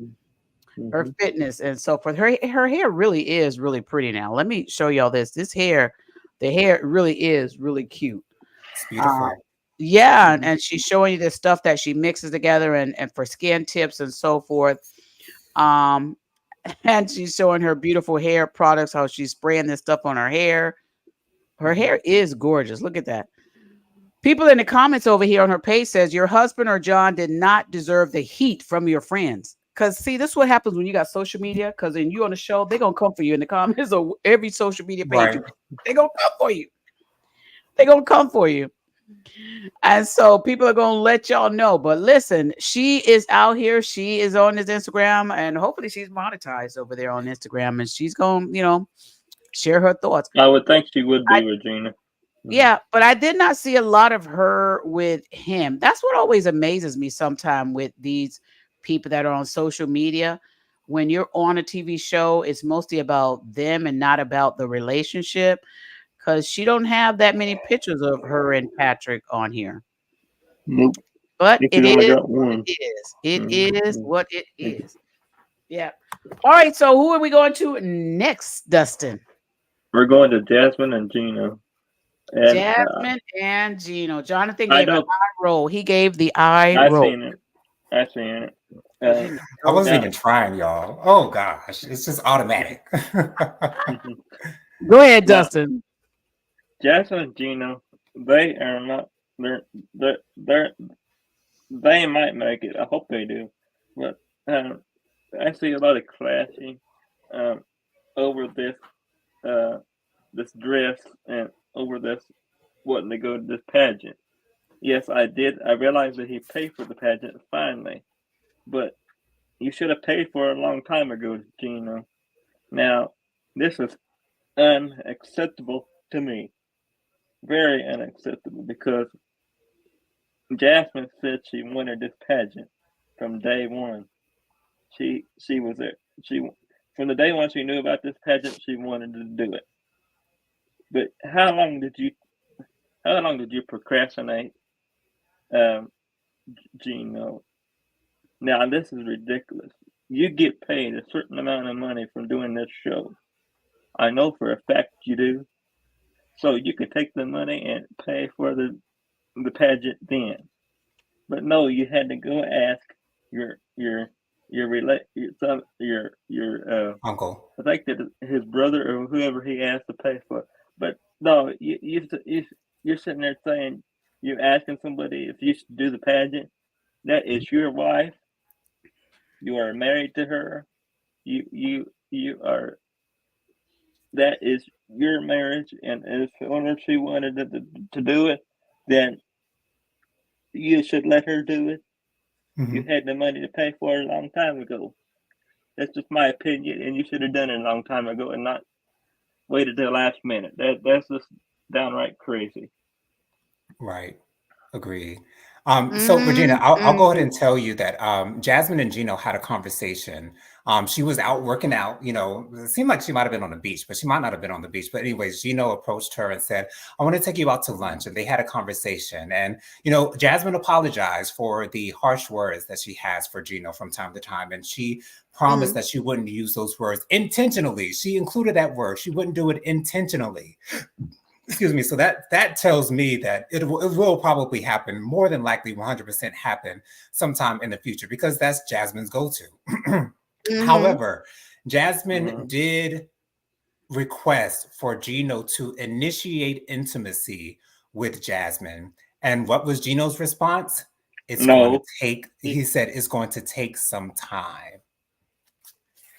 S3: Her
S4: Mm-hmm.
S3: fitness and so forth. Her hair really is really pretty now. Let me show y'all this. This hair, the hair really is really cute.
S5: It's
S3: Uh,
S5: beautiful.
S3: yeah,
S4: Mm-hmm.
S3: and she's showing you the stuff that she mixes together and for skin tips and so forth. Um, and she's showing her beautiful hair products, how she's spraying this stuff on her hair. Her hair is gorgeous. Look at that. People in the comments over here on her page says your husband or John did not deserve the heat from your friends. Cause see, this is what happens when you got social media. Cause when you on the show, they're gonna come for you in the comments or every social media page
S5: Right.
S3: you they're gonna come for you. They're gonna come for you. And so people are gonna let y'all know. But listen, she is out here. She is on his Instagram, and hopefully she's monetized over there on Instagram, and she's gonna, share her thoughts.
S4: I would think she would be, Regina. Mm-hmm.
S3: Yeah, but I did not see a lot of her with him. That's what always amazes me sometime with these people that are on social media. When you're on a TV show, it's mostly about them and not about the relationship. Because she don't have that many pictures of her and Patrick on here.
S4: Nope.
S3: But
S4: If
S3: it
S4: you only
S3: is
S4: got
S3: what
S4: one.
S3: it is. It is
S4: Mm-hmm.
S3: what it is. Yeah. All right. So who are we going to next, Dustin?
S4: We're going to Jasmine and Gino. And
S3: Jasmine and Gino. Jonathan
S4: I
S3: gave the
S4: know
S3: eye roll. He gave the eye
S4: I
S3: roll.
S4: seen it. I seen it.
S3: Because you
S5: I
S3: know
S5: wasn't
S4: Now,
S5: even trying, y'all. Oh gosh, it's just automatic.
S3: Go ahead,
S4: now
S3: Dustin.
S4: Jasmine and Gino, they are not. They're they might make it. I hope they do. But I see a lot of clashing um, over uh, this dress and over this wanting to go to this pageant. Yes, I did. I realized that he paid for the pageant finally, but you should have paid for it a long time ago, Gino. Now, this is unacceptable to me. Very unacceptable because Jasmine said she wanted this pageant from day one. She was there. She from the day one she knew about this pageant. She wanted to do it. But how long did you procrastinate, um, Gino? Now this is ridiculous. You get paid a certain amount of money from doing this show. I know for a fact you do. So you could take the money and pay for the pageant then. But no, you had to go ask your your your son your
S5: Uncle.
S4: I think that his brother or whoever he asked to pay for. But no, you're sitting there saying you're asking somebody if you should do the pageant. That is your wife. You are married to her. You are that is your marriage, and if only she wanted to do it, then you should let her do it. You
S5: Hmm.
S4: had the money to pay for it a long time ago. That's just my opinion, and you should have done it a long time ago and not waited till the last minute. That's just downright crazy.
S5: Right. Agreed. So Regina,
S3: Mm,
S5: I'll go ahead
S3: mm,
S5: and tell you that Jasmine and Gino had a conversation. She was out working out. It seemed like she might have been on the beach, but she might not have been on the beach. But anyways, Gino approached her and said, "I want to take you out to lunch." And they had a conversation. And Jasmine apologized for the harsh words that she has for Gino from time to time, and she promised
S3: mm.
S5: that she wouldn't use those words intentionally. She included that word. She wouldn't do it intentionally. Excuse me. So that tells me that it will probably happen, more than likely 100% happen sometime in the future, because that's Jasmine's go-to.
S3: Mhm.
S5: However, Jasmine
S4: Mm-hmm.
S5: did request for Gino to initiate intimacy with Jasmine. And what was Gino's response?
S4: No,
S5: He said, it's going to take some time.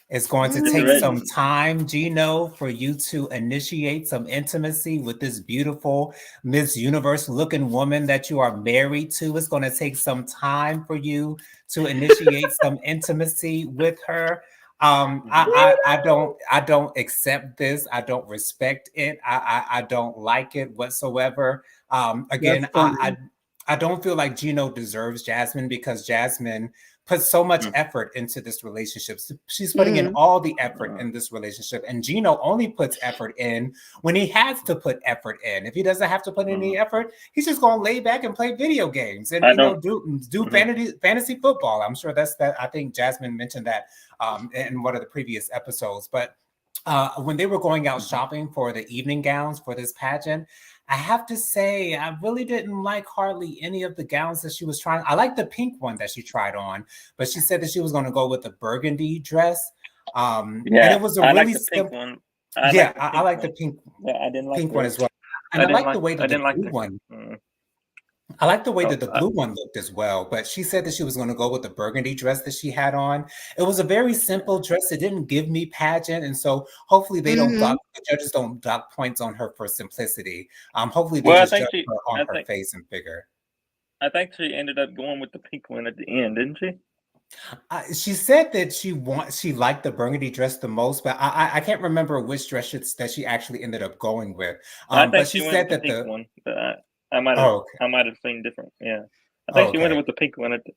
S5: It's going to
S4: it's
S5: take
S4: already.
S5: some
S3: Mm.
S5: time, Gino, for you to initiate some intimacy with this beautiful Miss Universe looking woman that you are married to. It's going to take some time for you to initiate some intimacy with her.
S4: Mm-hmm.
S5: I don't accept this. I don't respect it. I don't like it whatsoever.
S3: That's
S5: Again,
S3: funny.
S5: I don't feel like Gino deserves Jasmine, because Jasmine put so much
S4: Mm.
S5: effort into this relationship. She's putting in
S3: Mhm.
S5: all the effort in this relationship. And Gino only puts effort in when he has to put effort in. If he doesn't have to put any effort, he's just going to lay back and play video games and,
S4: I
S5: you know,
S4: don't.
S5: do
S4: Mhm.
S5: fantasy football. I'm sure that's that. I think Jasmine mentioned that in one of the previous episodes. But when they were going out shopping for the evening gowns for this pageant, I have to say, I really didn't like hardly any of the gowns that she was trying. I like the pink one that she tried on, but she said that she was going to go with the burgundy dress. And
S4: Yeah,
S5: it was a
S4: I like
S5: really
S4: the pink
S5: simple,
S4: one. I
S5: yeah,
S4: like the
S5: I
S4: pink
S5: like the
S4: one.
S5: pink
S4: Yeah, I didn't like
S5: pink one
S4: the.
S5: as well. And I like the way
S4: I
S5: that the
S4: didn't like
S5: blue
S4: the.
S5: one
S4: Mm,
S5: I like the way
S4: oh,
S5: that the blue one looked as well, but she said that she was going to go with the burgundy dress that she had on. It was a very simple dress. It didn't give me pageant, and so hopefully
S3: Mhm.
S5: the judges don't dock points on her for simplicity. Hopefully they
S4: well,
S5: just judge her on
S4: I
S5: her
S4: think,
S5: face and figure.
S4: I think she ended up going with the pink one at the end, didn't she?
S5: She said that she liked the burgundy dress the most, but I can't remember which dress that she actually ended up going with.
S4: I
S5: But
S4: think
S5: she
S4: she went with
S5: said
S4: the
S5: that
S4: pink
S5: the
S4: one. But I might have,
S5: oh okay,
S4: I might have seen different. Yeah, I think she went
S5: okay.
S4: with the pink one at the.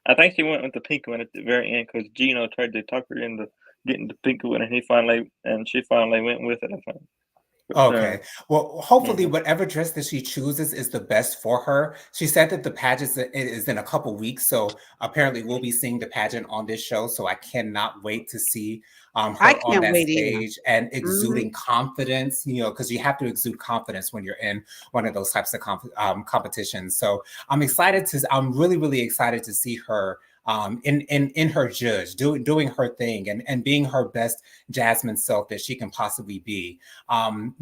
S4: I think she went with the pink one at the very end because Gino tried to talk her into getting the pink one, and she finally went with it. I think. But,
S5: Okay. Well, hopefully,
S4: mhm,
S5: whatever dress that she chooses is the best for her. She said that the pageant is in a couple weeks, so apparently we'll be seeing the pageant on this show. So I cannot wait to see
S3: I
S5: her on
S3: can't
S5: that
S3: wait either.
S5: stage and
S3: Mhm.
S5: exuding confidence. You know, because you have to exude confidence when you're in one of those types of competitions. So I'm really, really excited to see her in her judge doing her thing and being her best Jasmine self that she can possibly be.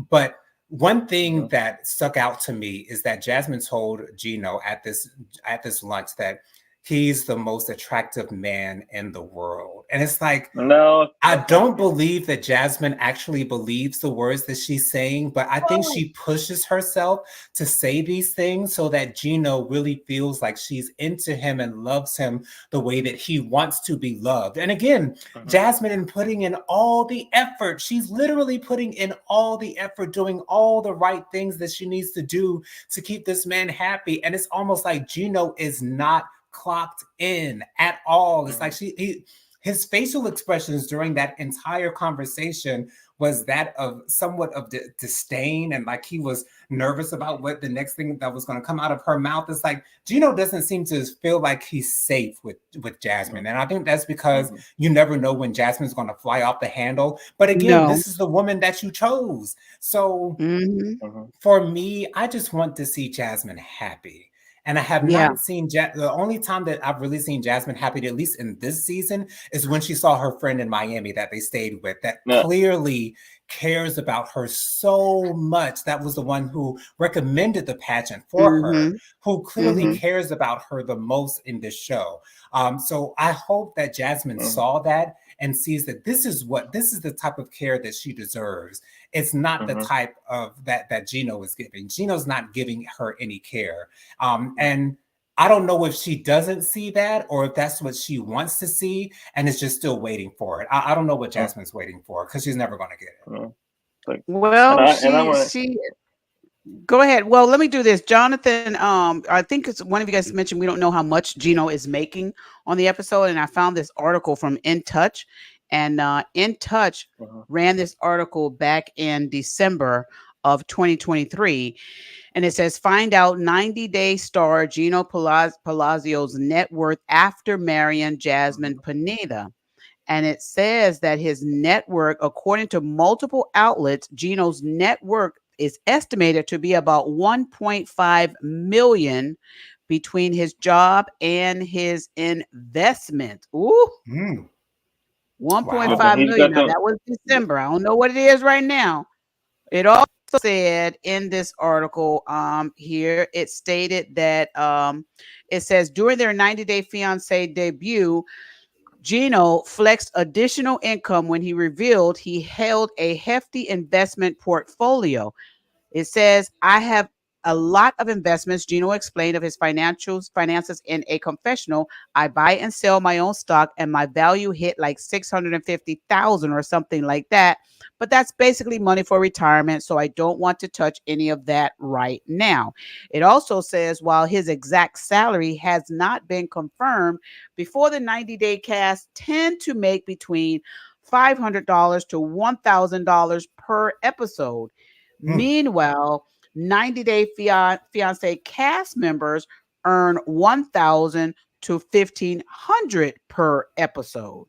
S5: But one thing
S4: mhm,
S5: that stuck out to me is that Jasmine told Gino at this lunch that he's the most attractive man in the world. And it's like
S4: no,
S5: I
S4: that's not
S5: don't
S4: true.
S5: believe that Jasmine actually believes the words that she's saying, but I think
S3: Oh.
S5: she pushes herself to say these things so that Gino really feels like she's into him and loves him the way that he wants to be loved. And again,
S4: Mhm,
S5: Jasmine in putting in all the effort, she's literally putting in all the effort, doing all the right things that she needs to do to keep this man happy. And it's almost like Gino is not clocked in at all. It's like
S4: mhm,
S5: his facial expressions during that entire conversation was that of somewhat of disdain and like he was nervous about what the next thing that was going to come out of her mouth. It's like Gino doesn't seem to feel like he's safe with Jasmine,
S4: mhm,
S5: and I think that's because
S4: mhm,
S5: you never know when Jasmine's going to fly off the handle. But again,
S3: No.
S5: this is the woman that you chose, so
S3: Mhm.
S4: mhm,
S5: for me, I just want to see Jasmine happy. And I have
S3: Yeah.
S5: not seen the only time that I've really seen Jasmine happy, at least in this season, is when she saw her friend in Miami that they stayed with, that
S4: no,
S5: clearly cares about her so much. That was the one who recommended the pageant for her,
S3: Mhm.
S5: who clearly
S3: Mhm.
S4: mhm,
S5: cares about her the most in this show. So I hope that Jasmine
S4: mhm,
S5: saw that and sees that this is the type of care that she deserves. It's not the
S4: mhm,
S5: type of that Gino is giving. Gino's not giving her any care.
S4: mhm,
S5: And I don't know if she doesn't see that or if that's what she wants to see and is just still waiting for it. I don't know what
S4: mhm,
S5: Jasmine's waiting for because she's never going to get it.
S4: mhm. Like,
S3: Well,
S4: and I
S3: she
S4: want.
S3: she go ahead. Well, let me do this. Jonathan, I think it's one of you guys mentioned we don't know how much Gino is making on the episode, and I found this article from In Touch, and In Touch
S4: Mhm,
S3: ran this article back in December of 2023, and it says find out 90-day star Gino Palazzio's net worth after marrying Jasmine
S4: mhm,
S3: Pineda. And it says that his net worth, according to multiple outlets, Gino's net worth is estimated to be about 1.5 million between his job and his investment. Ooh,
S5: Mm,
S4: But then
S3: 1.5
S5: wow.
S4: he's
S3: million.
S4: got
S3: Now
S4: the.
S3: that was December. I don't know what it is right now. It also said in this article here, it stated that it says during their 90-day fiance debut, Gino flexed additional income when he revealed he held a hefty investment portfolio. It says, I have a lot of investments. Gino explained of his finances in a confessional. I buy and sell my own stock, and my value hit like 650,000 or something like that. But that's basically money for retirement, so I don't want to touch any of that right now. It also says while his exact salary has not been confirmed, before the 90-day cast tend to make between $500 to $1,000 per episode. Meanwhile, 90-day fiance cast members earn 1,000 to 1,500 per episode.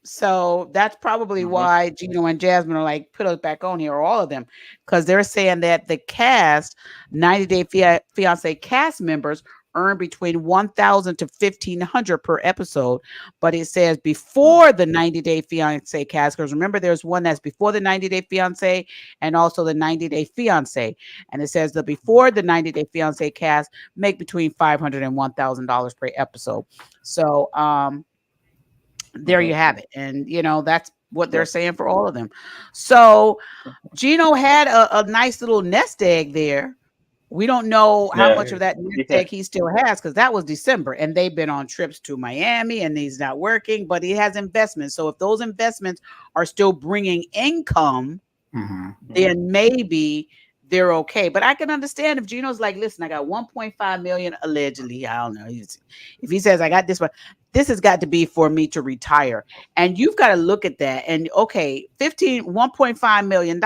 S3: So that's probably why Gino and Jasmine are like, put us back on here, or all of them, because they're saying that the cast, 90-day fiance cast members earn between 1,000 to 1,500 per episode. But it says before the 90-day fiance cast, because remember, there's one that's before the 90-day fiance and also the 90-day fiance. And it says the before the 90-day fiance cast make between $500 and $1,000 per episode. So, there you have it. And, that's what they're saying for all of them. So Gino had a nice little nest egg there. We don't know how much of that nest egg he still has, because that was December and they've been on trips to Miami and he's not working, but he has investments. So if those investments are still bringing income, then maybe they're okay. But I can understand if Gino's like, listen, I got 1.5 million allegedly. I don't know. If he says I got this one, this has got to be for me to retire. And you've got to look at that. And okay, $1.5 million.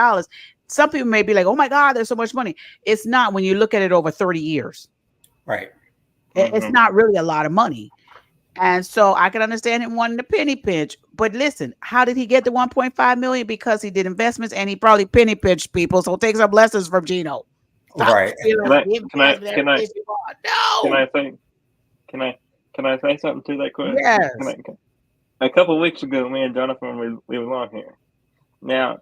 S3: Some people may be like, oh my God, there's so much money. It's not when you look at it over 30 years.
S5: Right.
S3: It's not really a lot of money. And so I can understand him wanting to penny pinch. But listen, how did he get the 1.5 million? Because he did investments and he probably penny pinched people. So take some lessons from Gino.
S5: Right.
S4: Can I say something to that question?
S3: Yes.
S4: A couple of weeks ago, me and Jonathan, we were on here. Now,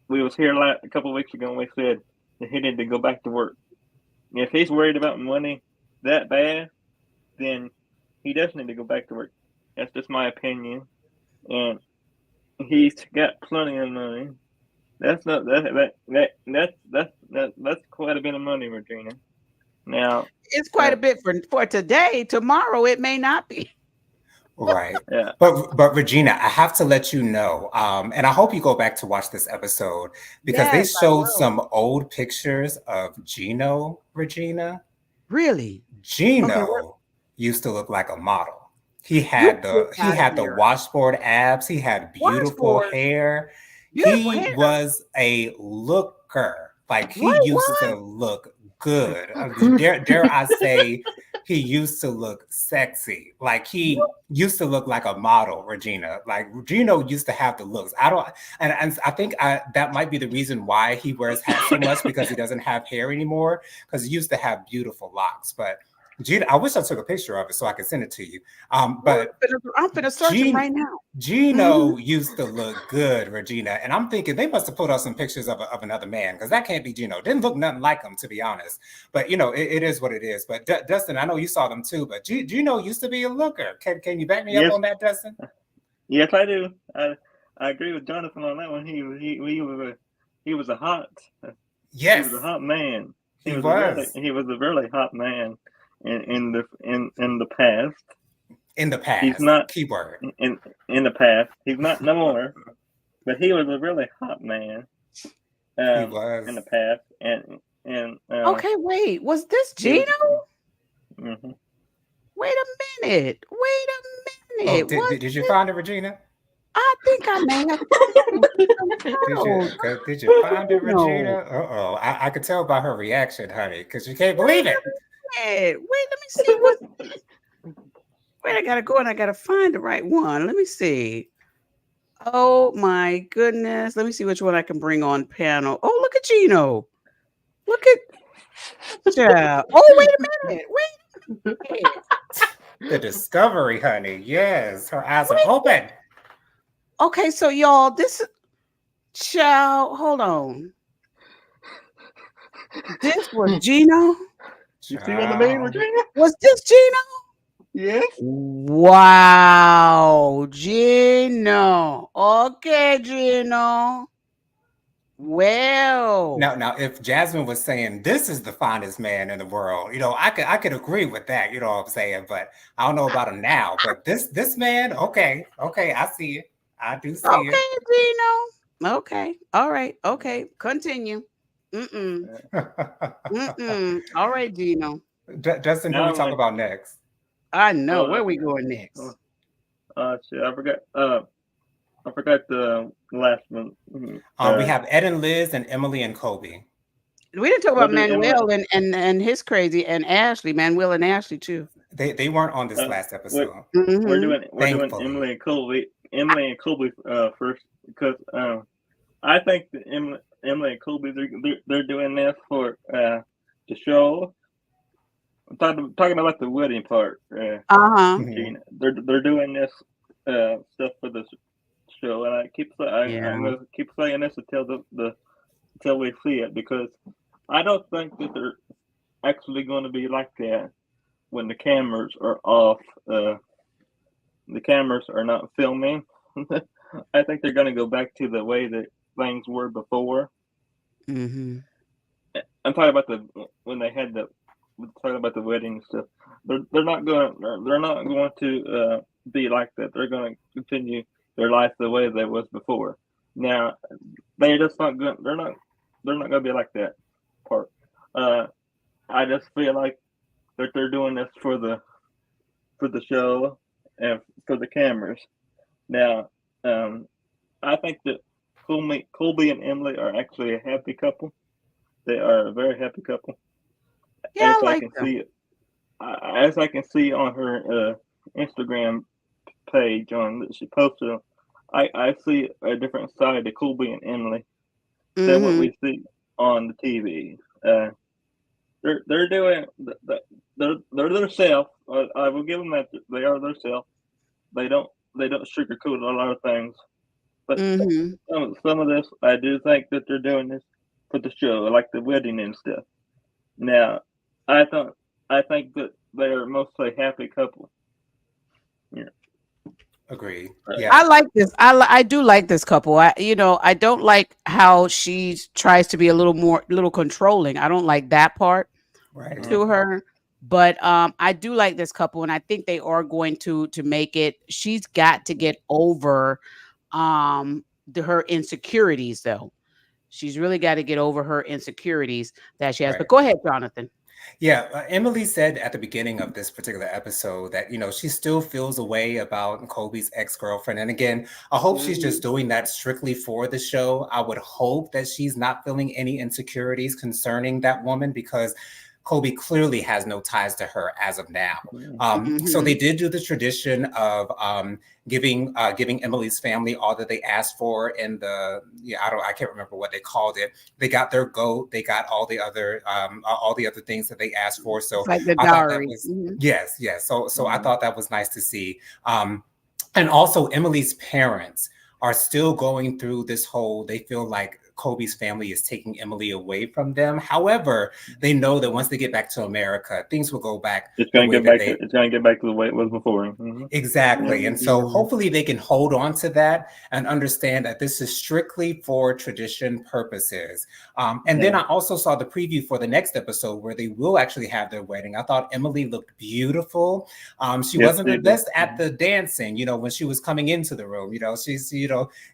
S4: we was here a couple of weeks ago, and we said that he needed to go back to work. If he's worried about money that bad, then he does need to go back to work. That's just my opinion. And he's got plenty of money. That's quite a bit of money, Regina. Now
S3: it's quite a bit for today. Tomorrow it may not be.
S5: Right. Yeah. But Regina, I have to let you know, and I hope you go back to watch this episode, because they showed some old pictures of Gino, Regina.
S3: Really?
S5: Gino used to look like a model. He had the washboard abs. He had beautiful hair. He was a looker. Like he used to look good. Dare I say, he used to look sexy. Like he used to look like a model, Regina. Like Gino used to have the looks. And I think that might be the reason why he wears hats so much, because he doesn't have hair anymore, because he used to have beautiful locks. But Gino, I wish I took a picture of it so I could send it to you. But
S3: I'm gonna search him right now.
S5: Gino used to look good, Regina, and I'm thinking they must have put out some pictures of another man, because that can't be Gino. Didn't look nothing like him, to be honest. But it is what it is. But Dustin, I know you saw them too. But Gino used to be a looker. Can you back me up on that, Dustin?
S4: Yes, I do. I agree with Jonathan on that one. He was a hot.
S5: Yes,
S4: he was a hot man.
S5: He was
S4: a really hot man. In the past.
S5: In the past.
S4: He's not
S5: keyword.
S4: In the past. He's not no more. But he was a really hot man.
S5: He was
S4: in the past. And
S3: okay, wait. Was this Gino?
S4: Mm-hmm.
S3: Wait a minute.
S5: Oh, did you find it, Regina?
S3: I think I may have.
S5: Did you find it, Regina? Uh-oh. I could tell by her reaction, honey, because you can't believe it.
S3: Wait, let me see wait, I gotta go and I gotta find the right one. Let me see. Oh my goodness. Let me see which one I can bring on panel. Oh, look at Gino. Look at Oh, wait a minute. Wait.
S5: The discovery, honey. Yes, her eyes are open.
S3: Okay, so y'all, this child, hold on. This was Gino.
S4: You see what I mean, Regina?
S3: Was this Gino?
S4: Yes.
S3: Wow, Gino. Okay, Gino. Well,
S5: Now, if Jasmine was saying this is the finest man in the world, I could agree with that. You know what I'm saying? But I don't know about him now. But this man, okay, I see it. I do see it.
S3: okay, Gino. Okay. All right. Okay. Continue. Mm-mm. Mm-mm. All right, Gino.
S5: Justin, who we
S4: Now I'm
S5: talk
S4: like,
S5: about next?
S3: I know.
S4: oh,
S3: Where
S4: I
S3: we
S4: forgot.
S3: going next?
S4: Shit, I forgot. I forgot the last one.
S5: We have Ed and Liz and Emily and Kobe.
S3: We didn't talk
S4: What
S3: about
S4: did Emily?
S3: Manuel and his crazy and Ashley, Manuel and Ashley too.
S5: They weren't on this last
S4: We're,
S5: episode,
S3: Mm-hmm.
S4: we're doing
S5: thankfully.
S4: Emily and Colby first because I think that Emily and Colby they're doing this for the show. I'm talking about the wedding part.
S3: Uh-huh.
S5: Mhm.
S4: Gina. They're doing this stuff for the show, and I'm
S3: Yeah.
S4: gonna keep saying this until until we see it because I don't think that they're actually going to be like that when the cameras are off. The cameras are not filming. I think they're going to go back to the way that things were before.
S3: Mm-hmm.
S4: I'm talking about when they had talking about the wedding and stuff. They're not going to be like that. They're going to continue their life the way they was before. Now they're just not going. They're not going to be like that part. I just feel like that they're doing this for the show and for the cameras. Now, I think that Colby and Emily are actually a happy couple. They are a very happy couple,
S3: Yeah,
S4: as
S3: I
S4: I
S3: like
S4: can
S3: them.
S4: see it. As I can see on her Instagram page on that she posted, I see a different side to Colby and Emily than what
S3: Mm-hmm.
S4: we see on the TV. They're doing they're their self. I will give them that they are their self. They don't sugarcoat a lot of things. But
S3: Mm-hmm.
S4: some of this, I do think that they're doing this for the show, like the wedding and stuff. Now, I thought I think that they are mostly happy couple. Yeah.
S5: Agreed.
S4: Uh,
S5: Yeah.
S3: I like this. I do like this couple. I don't like how she tries to be a little controlling. I don't like that part
S5: Right.
S3: to her. But I do like this couple, and I think they are going to make it. She's got to get over her insecurities, though. She's really got to get over her insecurities that she has. But
S5: Right.
S3: go ahead, Jonathan.
S5: Yeah, Emily said at the beginning of this particular episode that, she still feels a way about Kobe's ex-girlfriend. And again, I hope she's
S3: Mhm.
S5: just doing that strictly for the show. I would hope that she's not feeling any insecurities concerning that woman because Kobe clearly has no ties to her as of now. So they
S3: Mhm.
S5: did do the tradition of giving Emily's family all that they asked for in I can't remember what they called it. They got their goat, they got all the other things that they asked for.
S3: It's
S5: So
S3: like the
S5: I thought that
S3: dowry.
S5: was
S3: Mhm.
S5: yes. So I thought that was nice to see. And also Emily's parents are still going through this whole, they feel like Kobe's family is taking Emily away from them. However, they know that once they get back to America, things will go back the way that they
S4: it's gonna get back to the way it was before. Yeah.
S5: exactly. And so
S3: Yeah.
S5: hopefully they can hold on to that and understand that this is strictly for tradition purposes. And then
S4: Yeah.
S5: I also saw the preview for the next episode where they will actually have their wedding. I thought Emily looked beautiful. She
S4: Yes,
S5: wasn't
S4: they
S5: the
S4: do.
S5: best at the dancing, when she was coming into the room. She's,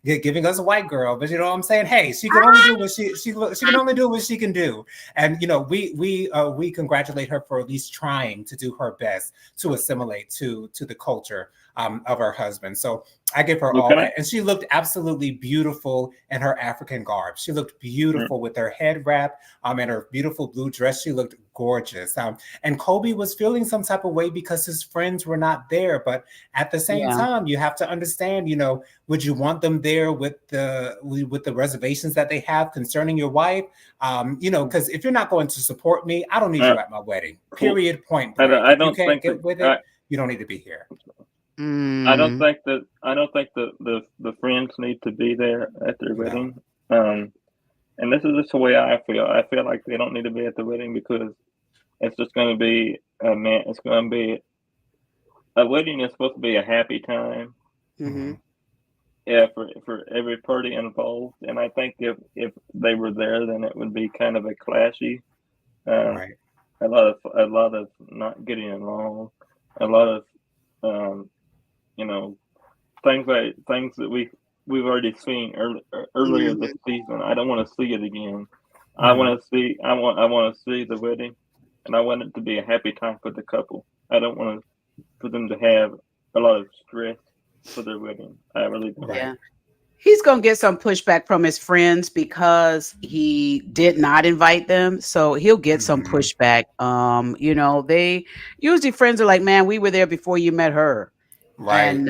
S5: giving us a white girl, but you know what I'm saying? Hey, she can only do what she can only do what she can do. And we congratulate her for at least trying to do her best to assimilate to the culture of her husband. So I give her
S4: Well,
S5: all
S4: can I?
S5: that. And she looked absolutely beautiful in her African garb. She looked
S4: Mm,
S5: beautiful with her head wrap and her beautiful blue dress. She looked gorgeous. And Kobe was feeling some type of way because his friends were not there. But at the same
S3: Yeah.
S5: time, you have to understand, would you want them there with the reservations that they have concerning your wife? Because if you're not going to support me, I don't need
S4: uh,
S5: you at my wedding.
S4: cool.
S5: Period. Point blank.
S4: I
S5: If you
S4: don't
S5: can't
S4: think
S5: get with
S4: that.
S5: it, you don't need to be here.
S3: Mm.
S4: I don't think the friends need to be there at their
S5: No.
S4: wedding. And this is just the way I feel. I feel like they don't need to be at the wedding because it's just going to be a man. It's going to be a wedding is supposed to be a happy time,
S3: Mhm.
S5: Mhm.
S4: yeah, for every party involved, and I think if they were there, then it would be kind of a clashy, uh,
S5: Right.
S4: a lot of not getting along, a lot of um, you know things that we've already seen earlier
S3: Mhm.
S4: this season. I don't want to see it again.
S5: Mhm.
S4: I want to see the wedding, and I want it to be a happy time for the couple. I don't want for them to have a lot of stress for their wedding. I really don't.
S5: Right.
S3: Yeah. He's gonna get some pushback from his friends because he did not invite them. So he'll get some
S5: Mhm.
S3: pushback. They usually friends are like, "Man, we were there before you met her."
S5: Right.
S3: And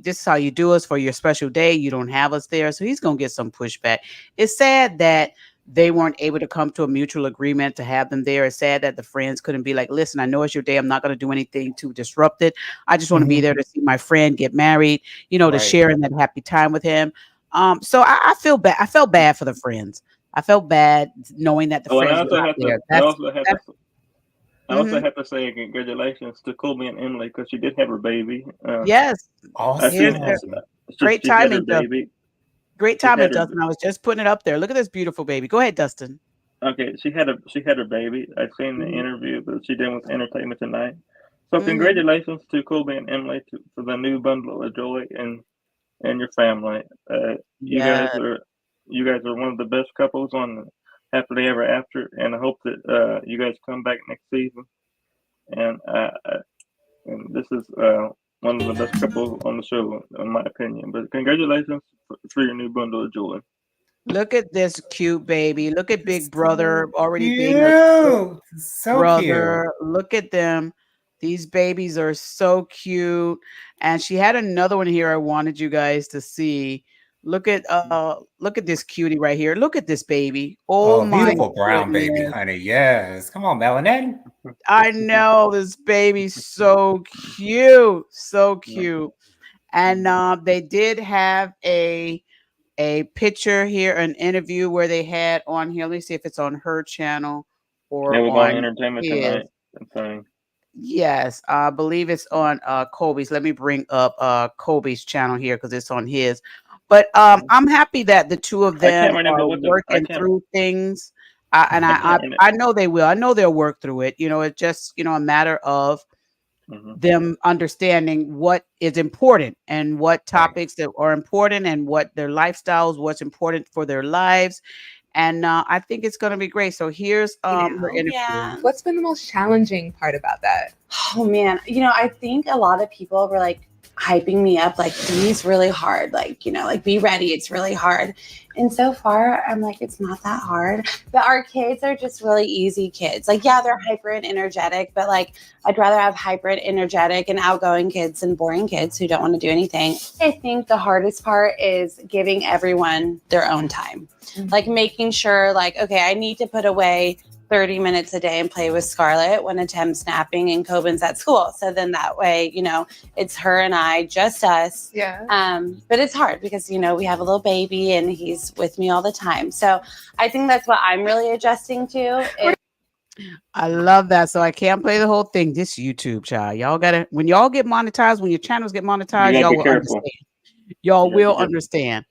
S3: this is how you do us for your special day. You don't have us there, so he's gonna get some pushback. It's sad that they weren't able to come to a mutual agreement to have them there. It's sad that the friends couldn't be like, listen, I know it's your day. I'm not going to do anything to disrupt it. I just want to be
S5: Mhm.
S3: there to see my friend get married, to
S5: Right.
S3: share in that happy time with him. So I feel bad. I felt bad for the friends. I felt bad knowing that the
S4: Oh, and
S3: friends were not there. That's
S4: I also
S3: mhm.
S4: have to say congratulations to Colby and Emily because she did have her baby.
S3: Yes.
S4: I
S3: Here's
S4: seen
S5: Awesome.
S3: great
S4: she's had her
S3: timing,
S4: baby.
S3: Great
S4: She's
S3: timing,
S4: had her
S3: Dustin. I was just putting it up there. Look at this beautiful baby. Go ahead, Dustin.
S4: Okay, she had her baby. I seen the
S3: Mhm,
S4: interview that she did with Entertainment Tonight. So
S3: mhm.
S4: congratulations to Colby and Emily for the new bundle of joy and your family. You guys
S3: Yeah.
S4: are one of the best couples on Happily Ever After, and I hope that you guys come back next season. And and this is one of the best couples on the show, in my opinion. But congratulations for your new bundle of joy.
S3: Look at this cute baby. Look at Big
S5: So
S3: Brother already being a good
S5: cute. So cute.
S3: brother. Look at them. These babies are so cute. And she had another one here I wanted you guys to see. Look at this cutie right here. Look at this baby. Oh
S5: Oh,
S3: my
S5: beautiful brown baby,
S3: goodness.
S5: honey. Yes. Come on, Melanin.
S3: I know this baby's so cute. So cute. And they did have a picture here, an interview where they had on here. Let me see if it's on her channel
S4: It
S3: or
S4: was on
S3: on
S4: Entertainment
S3: his.
S4: Tonight. Thing.
S3: Yes, I believe it's on Kobe's. Let me bring up Kobe's channel here because it's on his. But I'm happy that the two of
S4: I can't
S3: them
S4: remember
S3: are
S4: what the
S3: working through things. And
S4: I
S5: Mhm.
S3: I
S4: can't remember.
S3: I know they will. I know they'll work through it. It's just a matter of
S4: Hmm.
S3: them understanding what is important and what
S5: Right.
S3: topics that are important and what their lifestyles, what's important for their lives. And I think it's going to be great. So here's her interview.
S6: Yeah. What's been the most challenging part about that?
S7: Oh man, I think a lot of people were like hyping me up, like D's really hard, like like be ready, it's really hard. And so far, I'm like, it's not that hard. But our kids are just really easy kids. Like, yeah, they're hyper and energetic, but like, I'd rather have hyper and energetic and outgoing kids than boring kids who don't want to do anything. I think the hardest part is giving everyone their own time, like making sure, like, okay, I need to put away 30 minutes a day and play with Scarlett when Atem's napping and Coben's at school. So then that way, it's her and I, just us.
S6: Yeah.
S7: But it's hard because, we have a little baby and he's with me all the time. So I think that's what I'm really adjusting to.
S3: I love that. So I can't play the whole thing. This YouTube, child. Y'all gotta when y'all get monetized, when your channels get
S4: You
S3: monetized,
S4: gotta
S3: y'all
S4: be
S3: will
S4: careful.
S3: understand. Y'all
S4: You gotta be
S3: will
S4: careful.
S3: understand.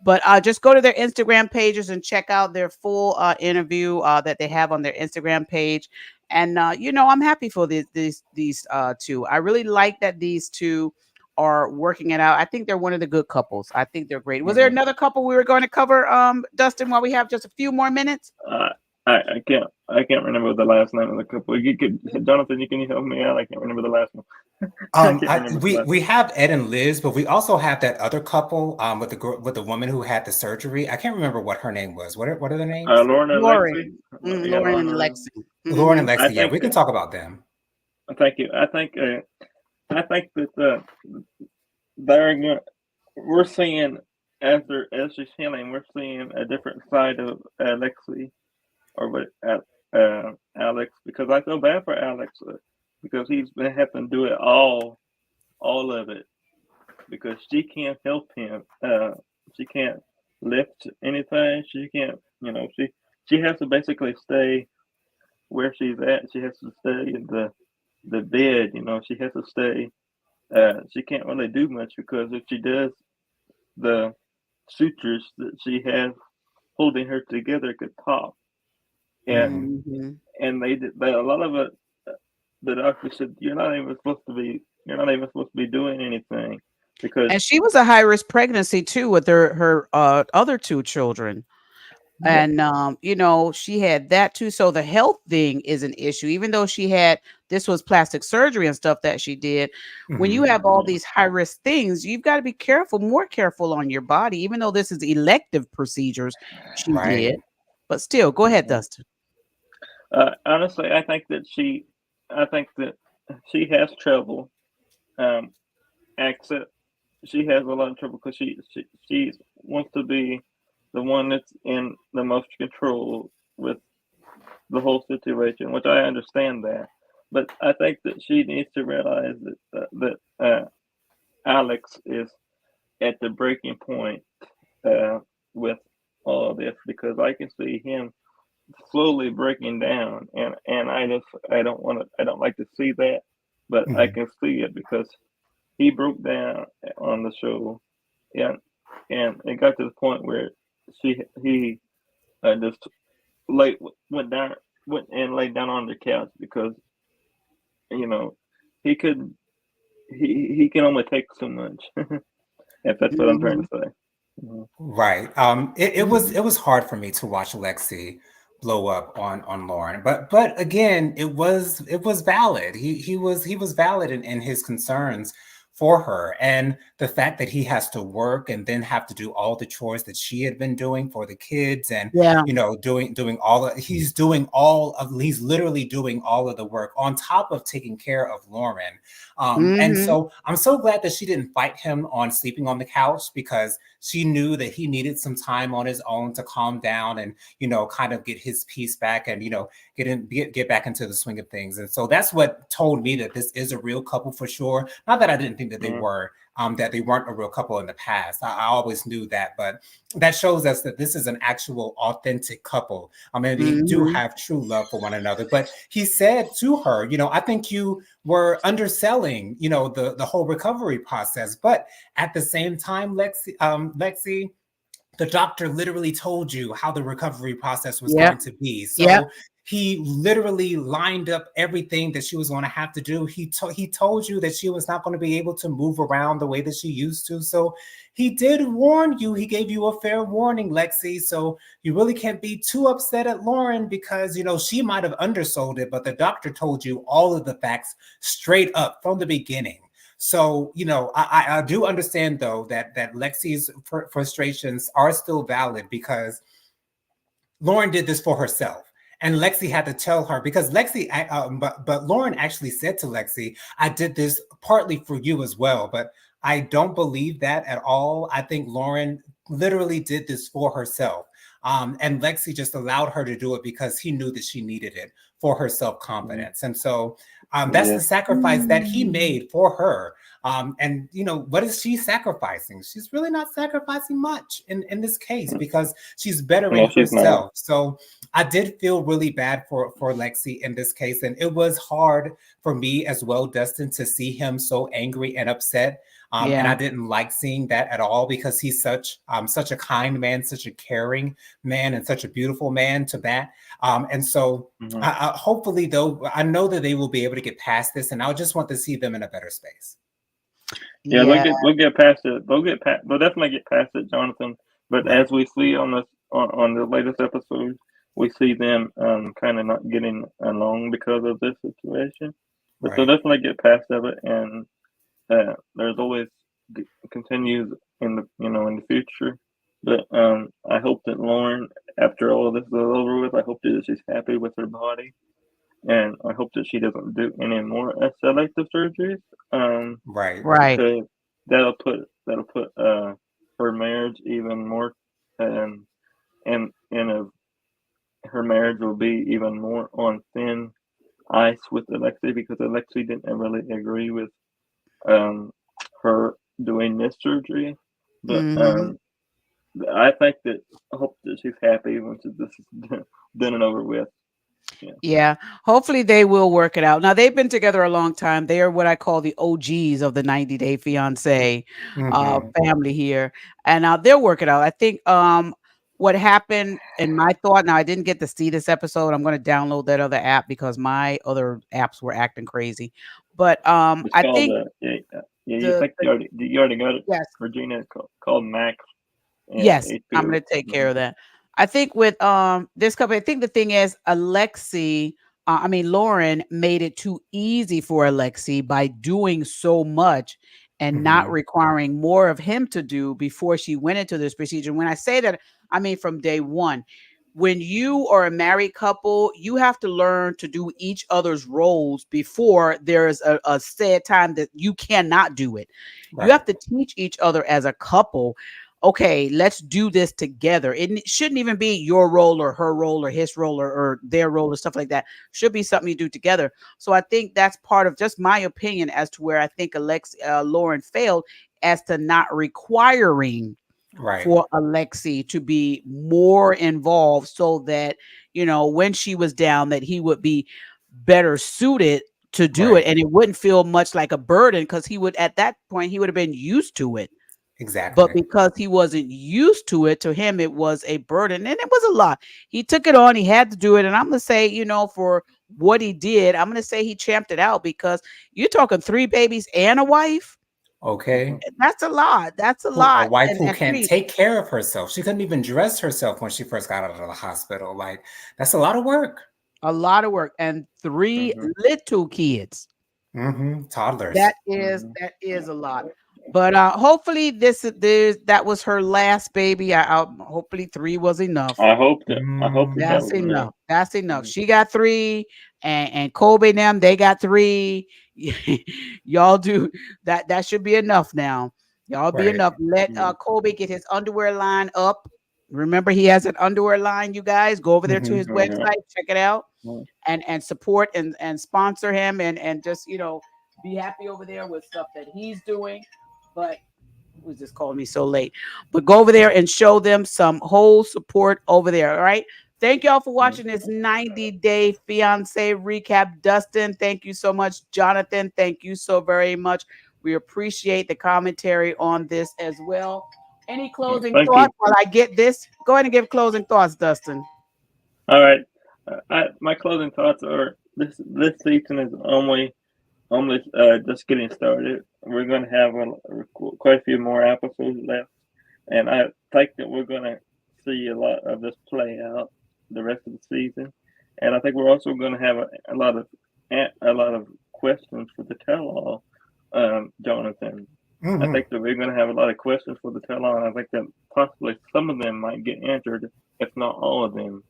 S3: But just go to their Instagram pages and check out their full interview that they have on their Instagram page. And I'm happy for these two. I really like that these two are working it out. I think they're one of the good couples. I think they're great. Was there
S4: Hmm.
S3: another couple we were going to cover, Dustin, while we have just a few more minutes?
S4: Uh, I can't remember the last name of the couple. Jonathan, you can help me out. I can't remember the last one. I can't remember the last
S5: We
S4: one.
S5: have Ed and Liz, but we also have that other couple with the girl, with the woman who had the surgery. I can't remember what her name was. What are their names?
S4: Lauren and Lexi.
S3: Lauren.
S4: Yeah,
S3: Lauren
S4: Lauren
S3: and
S4: and Lexi.
S3: Lexi.
S5: Lauren and
S3: Mhm.
S4: I
S5: Lexi. Yeah,
S4: think.
S5: we can talk about them.
S4: Thank you. I think that they're going. We're seeing as she's healing, we're seeing a different side of Lexi or what Alex, because I feel bad for Alex because he's been having to do it all of it because she can't help him. She can't lift anything. She can't, she has to basically stay where she's at. She has to stay in the bed. She has to stay. She can't really do much because if she does the sutures that she has holding her together could pop, and
S5: Mhm.
S3: Mm-hmm.
S4: they did a lot of it. The doctor said you're not even supposed to be doing anything because
S3: And she was a high risk pregnancy too with her other two children.
S4: yeah,
S3: And you know, she had that too. So the health thing is an issue, even though she had this was plastic surgery and stuff that she did. When you
S5: Mhm.
S3: have all these high risk things, you've got to be careful, more careful on your body, even though this is elective procedures she
S5: Right.
S3: did. But still, go ahead,
S4: mhm.
S3: Dustin.
S4: Honestly, I think that she has trouble. Um, accent. She has a lot of trouble because she wants to be the one that's in the most control with the whole situation, which I understand that. But I think that she needs to realize that Alex is at the breaking point uh, with all of this because I can see him slowly breaking down, and I don't like to see that, but I
S5: Mhm.
S4: can see it because he broke down on the show, and it got to the point where he just lay went down went and laid down on the couch because you know he could he can only take so much if that's what I'm trying
S3: Mhm.
S4: to say. Mhm.
S5: Right.
S3: Mhm.
S5: It was hard for me to watch Lexi blow up on Lauren, but again, it was valid. He was valid in his concerns for her, and the fact that he has to work and then have to do all the chores that she had been doing for the kids, and
S3: Yeah.
S5: you know, he's literally doing all of the work on top of taking care of Lauren. And
S3: Mhm.
S5: so I'm so glad that she didn't fight him on sleeping on the couch because she knew that he needed some time on his own to calm down and, you know, kind of get his peace back and, you know, get back into the swing of things. And so that's what told me that this is a real couple for sure. Not that I didn't think
S4: Mhm.
S5: that they weren't a real couple in the past. I always knew that, but that shows us that this is an actual authentic couple. I mean, they do
S3: Mhm.
S5: have true love for one another. But he said to her, you know, I think you were underselling, you know, the whole recovery process. But at the same time, Lexi, the doctor literally told you how the recovery process was
S3: Yep.
S5: going to be.
S3: Yep.
S5: So he literally lined up everything that she was going to have to do. He told you that she was not going to be able to move around the way that she used to. So he did warn you. He gave you a fair warning, Lexi. So you really can't be too upset at Lauren because, you know, she might have undersold it, but the doctor told you all of the facts straight up from the beginning. So, you know, I do understand though that Lexi's frustrations are still valid because Lauren did this for herself. And Lexi had to tell her because but Lauren actually said to Lexi, I did this partly for you as well. But I don't believe that at all. I think Lauren literally did this for herself. And Lexi just allowed her to do it because he knew that she needed it for her self
S4: Mhm.
S5: confidence. And so that's
S4: Yeah.
S5: the sacrifice that he made for her. And you know, what is she sacrificing? She's really not sacrificing much in this case because she's bettering
S4: No, she's not.
S5: herself. So I did feel really bad for Lexi in this case, and it was hard for me as well, Dustin, to see him so angry and upset. And
S3: Yeah.
S5: I didn't like seeing that at all because he's such a kind man, such a caring man, and such a beautiful man to that. And so
S4: Mhm.
S5: hopefully, though, I know that they will be able to get past this, and I just want to see them in a better space.
S4: Yeah,
S3: Yeah.
S4: they'll get past it. They'll definitely get past it, Jonathan. But
S5: Right.
S4: as we see on the latest episodes, we see them kind of not getting along because of this situation. But they'll
S5: Right.
S4: definitely get past of it, and there's always continues in the in the future. But I hope that Lauren, after all of this is over with, I hope that she's happy with her body, and I hope that she doesn't do any more selective surgeries.
S5: Right.
S3: Right.
S4: Because that'll put her marriage even more um and her marriage will be even more on thin ice with Alexei because Alexei didn't really agree with um her doing this surgery. But
S3: Mhm.
S4: I think that I hope that she's happy once this is done and over with.
S3: Yeah, hopefully they will work it out. Now they've been together a long time. They are what I call the OGs of the 90 Day Fiance
S5: Hmm.
S3: family here, and they'll work it out. I think what happened in my thought. Now I didn't get to see this episode. I'm going to download that other app because my other apps were acting crazy. But
S4: It's
S3: I
S4: called
S3: think
S4: yeah. You
S3: the,
S4: think
S3: the
S4: you already got it,
S3: yes.
S4: Regina? It's called Max and
S3: Yes, I'm
S4: HBO.
S3: gonna take care of that. I think with this company, I think the thing is Lauren made it too easy for Alexi by doing so much and not
S5: Hmm.
S3: requiring more of him to do before she went into this procedure. When I say that, I mean from day one. When you are a married couple, you have to learn to do each other's roles before there's a set time that you cannot do it. You
S5: Right.
S3: have to teach each other as a couple, okay, let's do this together. It shouldn't even be your role or her role or his role or their role or stuff like that. Should be something you do together. So I think that's part of just my opinion as to where I think Lauren failed as to not requiring
S5: Right.
S3: for Alexi to be more involved so that, when she was down, that he would be better suited to do it
S5: Right.
S3: and it wouldn't feel much like a burden because he would, at that point, he would have been used to it. But
S5: Exactly.
S3: because he wasn't used to it, to him it was a burden and it was a lot. He took it on, he had to do it. And I'm gonna say, for what he did, I'm gonna say he champed it out because you're talking 3 babies and a wife.
S5: Okay.
S3: That's a lot. That's a
S5: A
S3: lot.
S5: wife
S3: And
S5: who
S3: at
S5: can't
S3: three,
S5: take care of herself. She couldn't even dress herself when she first got out of the hospital. Like, that's a lot of work.
S3: a lot of work and three
S4: Mm-hmm.
S3: little kids.
S5: Toddlers.
S3: That is a lot. But hopefully that was her last baby. Hopefully 3 was enough.
S4: I hope that that
S5: Hmm.
S3: That's
S4: was enough.
S3: enough. That's enough.
S4: Mhm.
S3: She got 3, and Kobe and them, they got 3. Y'all do that. That should be enough now. Y'all be
S5: Right.
S3: enough. Let
S4: Yeah.
S3: Kobe get his underwear line up. Remember, he has an underwear line. You guys go over there to
S5: Hmm.
S3: his
S4: Uh-huh.
S3: website, check it out,
S4: Uh-huh.
S3: and support and sponsor him, and just be happy over there with stuff that he's doing. But who's just calling me so late? But go over there and show them some whole support over there. All right. Thank y'all for watching this 90 Day Fiance recap. Dustin, thank you so much. Jonathan, thank you so very much. We appreciate the commentary on this as well. Any closing
S4: Thank you.
S3: thoughts while I get this? Go ahead and give closing thoughts, Dustin.
S4: All right. My closing thoughts are this season is only just getting started. We're going to have quite a few more episodes left, and I think that we're going to see a lot of this play out the rest of the season. And I think we're also going to have a lot of questions for the tell-all, Jonathan. I
S5: Hmm.
S4: think that we're going to have a lot of questions for the tell-all, and I think that possibly some of them might get answered, if not all of them.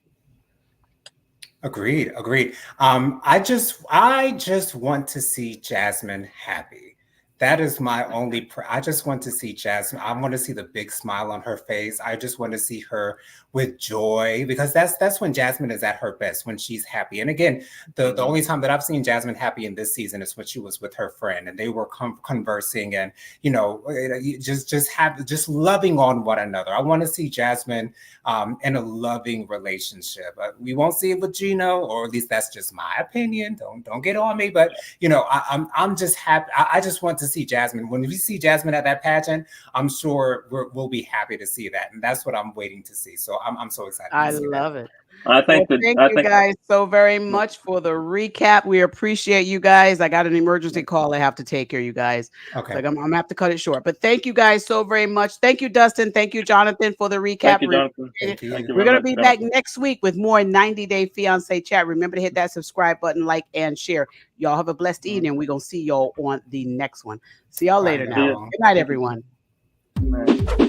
S5: Agreed. Agreed. I just want to see Jasmine happy. That is my only. I just want to see Jasmine. I want to see the big smile on her face. I just want to see her with joy because that's when Jasmine is at her best, when she's happy. And again, the only time that I've seen Jasmine happy in this season is when she was with her friend and they were conversing and just loving on one another. I want to see Jasmine in a loving relationship. We won't see it with Gino, or at least that's just my opinion. Don't get on me, but I'm just happy. I just want to see Jasmine. When we see Jasmine at that pageant, I'm sure we'll be happy to see that, and that's what I'm waiting to see. So I'm so excited to
S3: I
S5: see that.
S3: love it.
S4: I
S3: Well,
S4: think that
S3: thank
S4: I
S3: you
S4: think
S3: guys so very much for the recap. We appreciate you guys. I got an emergency call I have to take here, you guys. So
S5: Okay.
S3: I'm gonna have to cut it short. But thank you guys so very much. Thank you, Dustin. Thank you, Jonathan, for the recap.
S4: thank you,
S3: We
S4: Jonathan.
S3: appreciate
S5: Thank
S3: it.
S4: Thank
S5: you.
S4: you
S3: We're
S4: very
S3: gonna
S4: much,
S3: be back
S4: Jonathan.
S3: next week with more 90 Day Fiance chat. Remember to hit that subscribe button, like, and share. Y'all have a blessed
S4: Mhm.
S3: evening. We're gonna see y'all on the next one. See y'all
S5: Bye
S3: later
S4: See
S3: now.
S4: you.
S5: now.
S3: Good night,
S4: Thank you.
S3: everyone.
S4: Good night.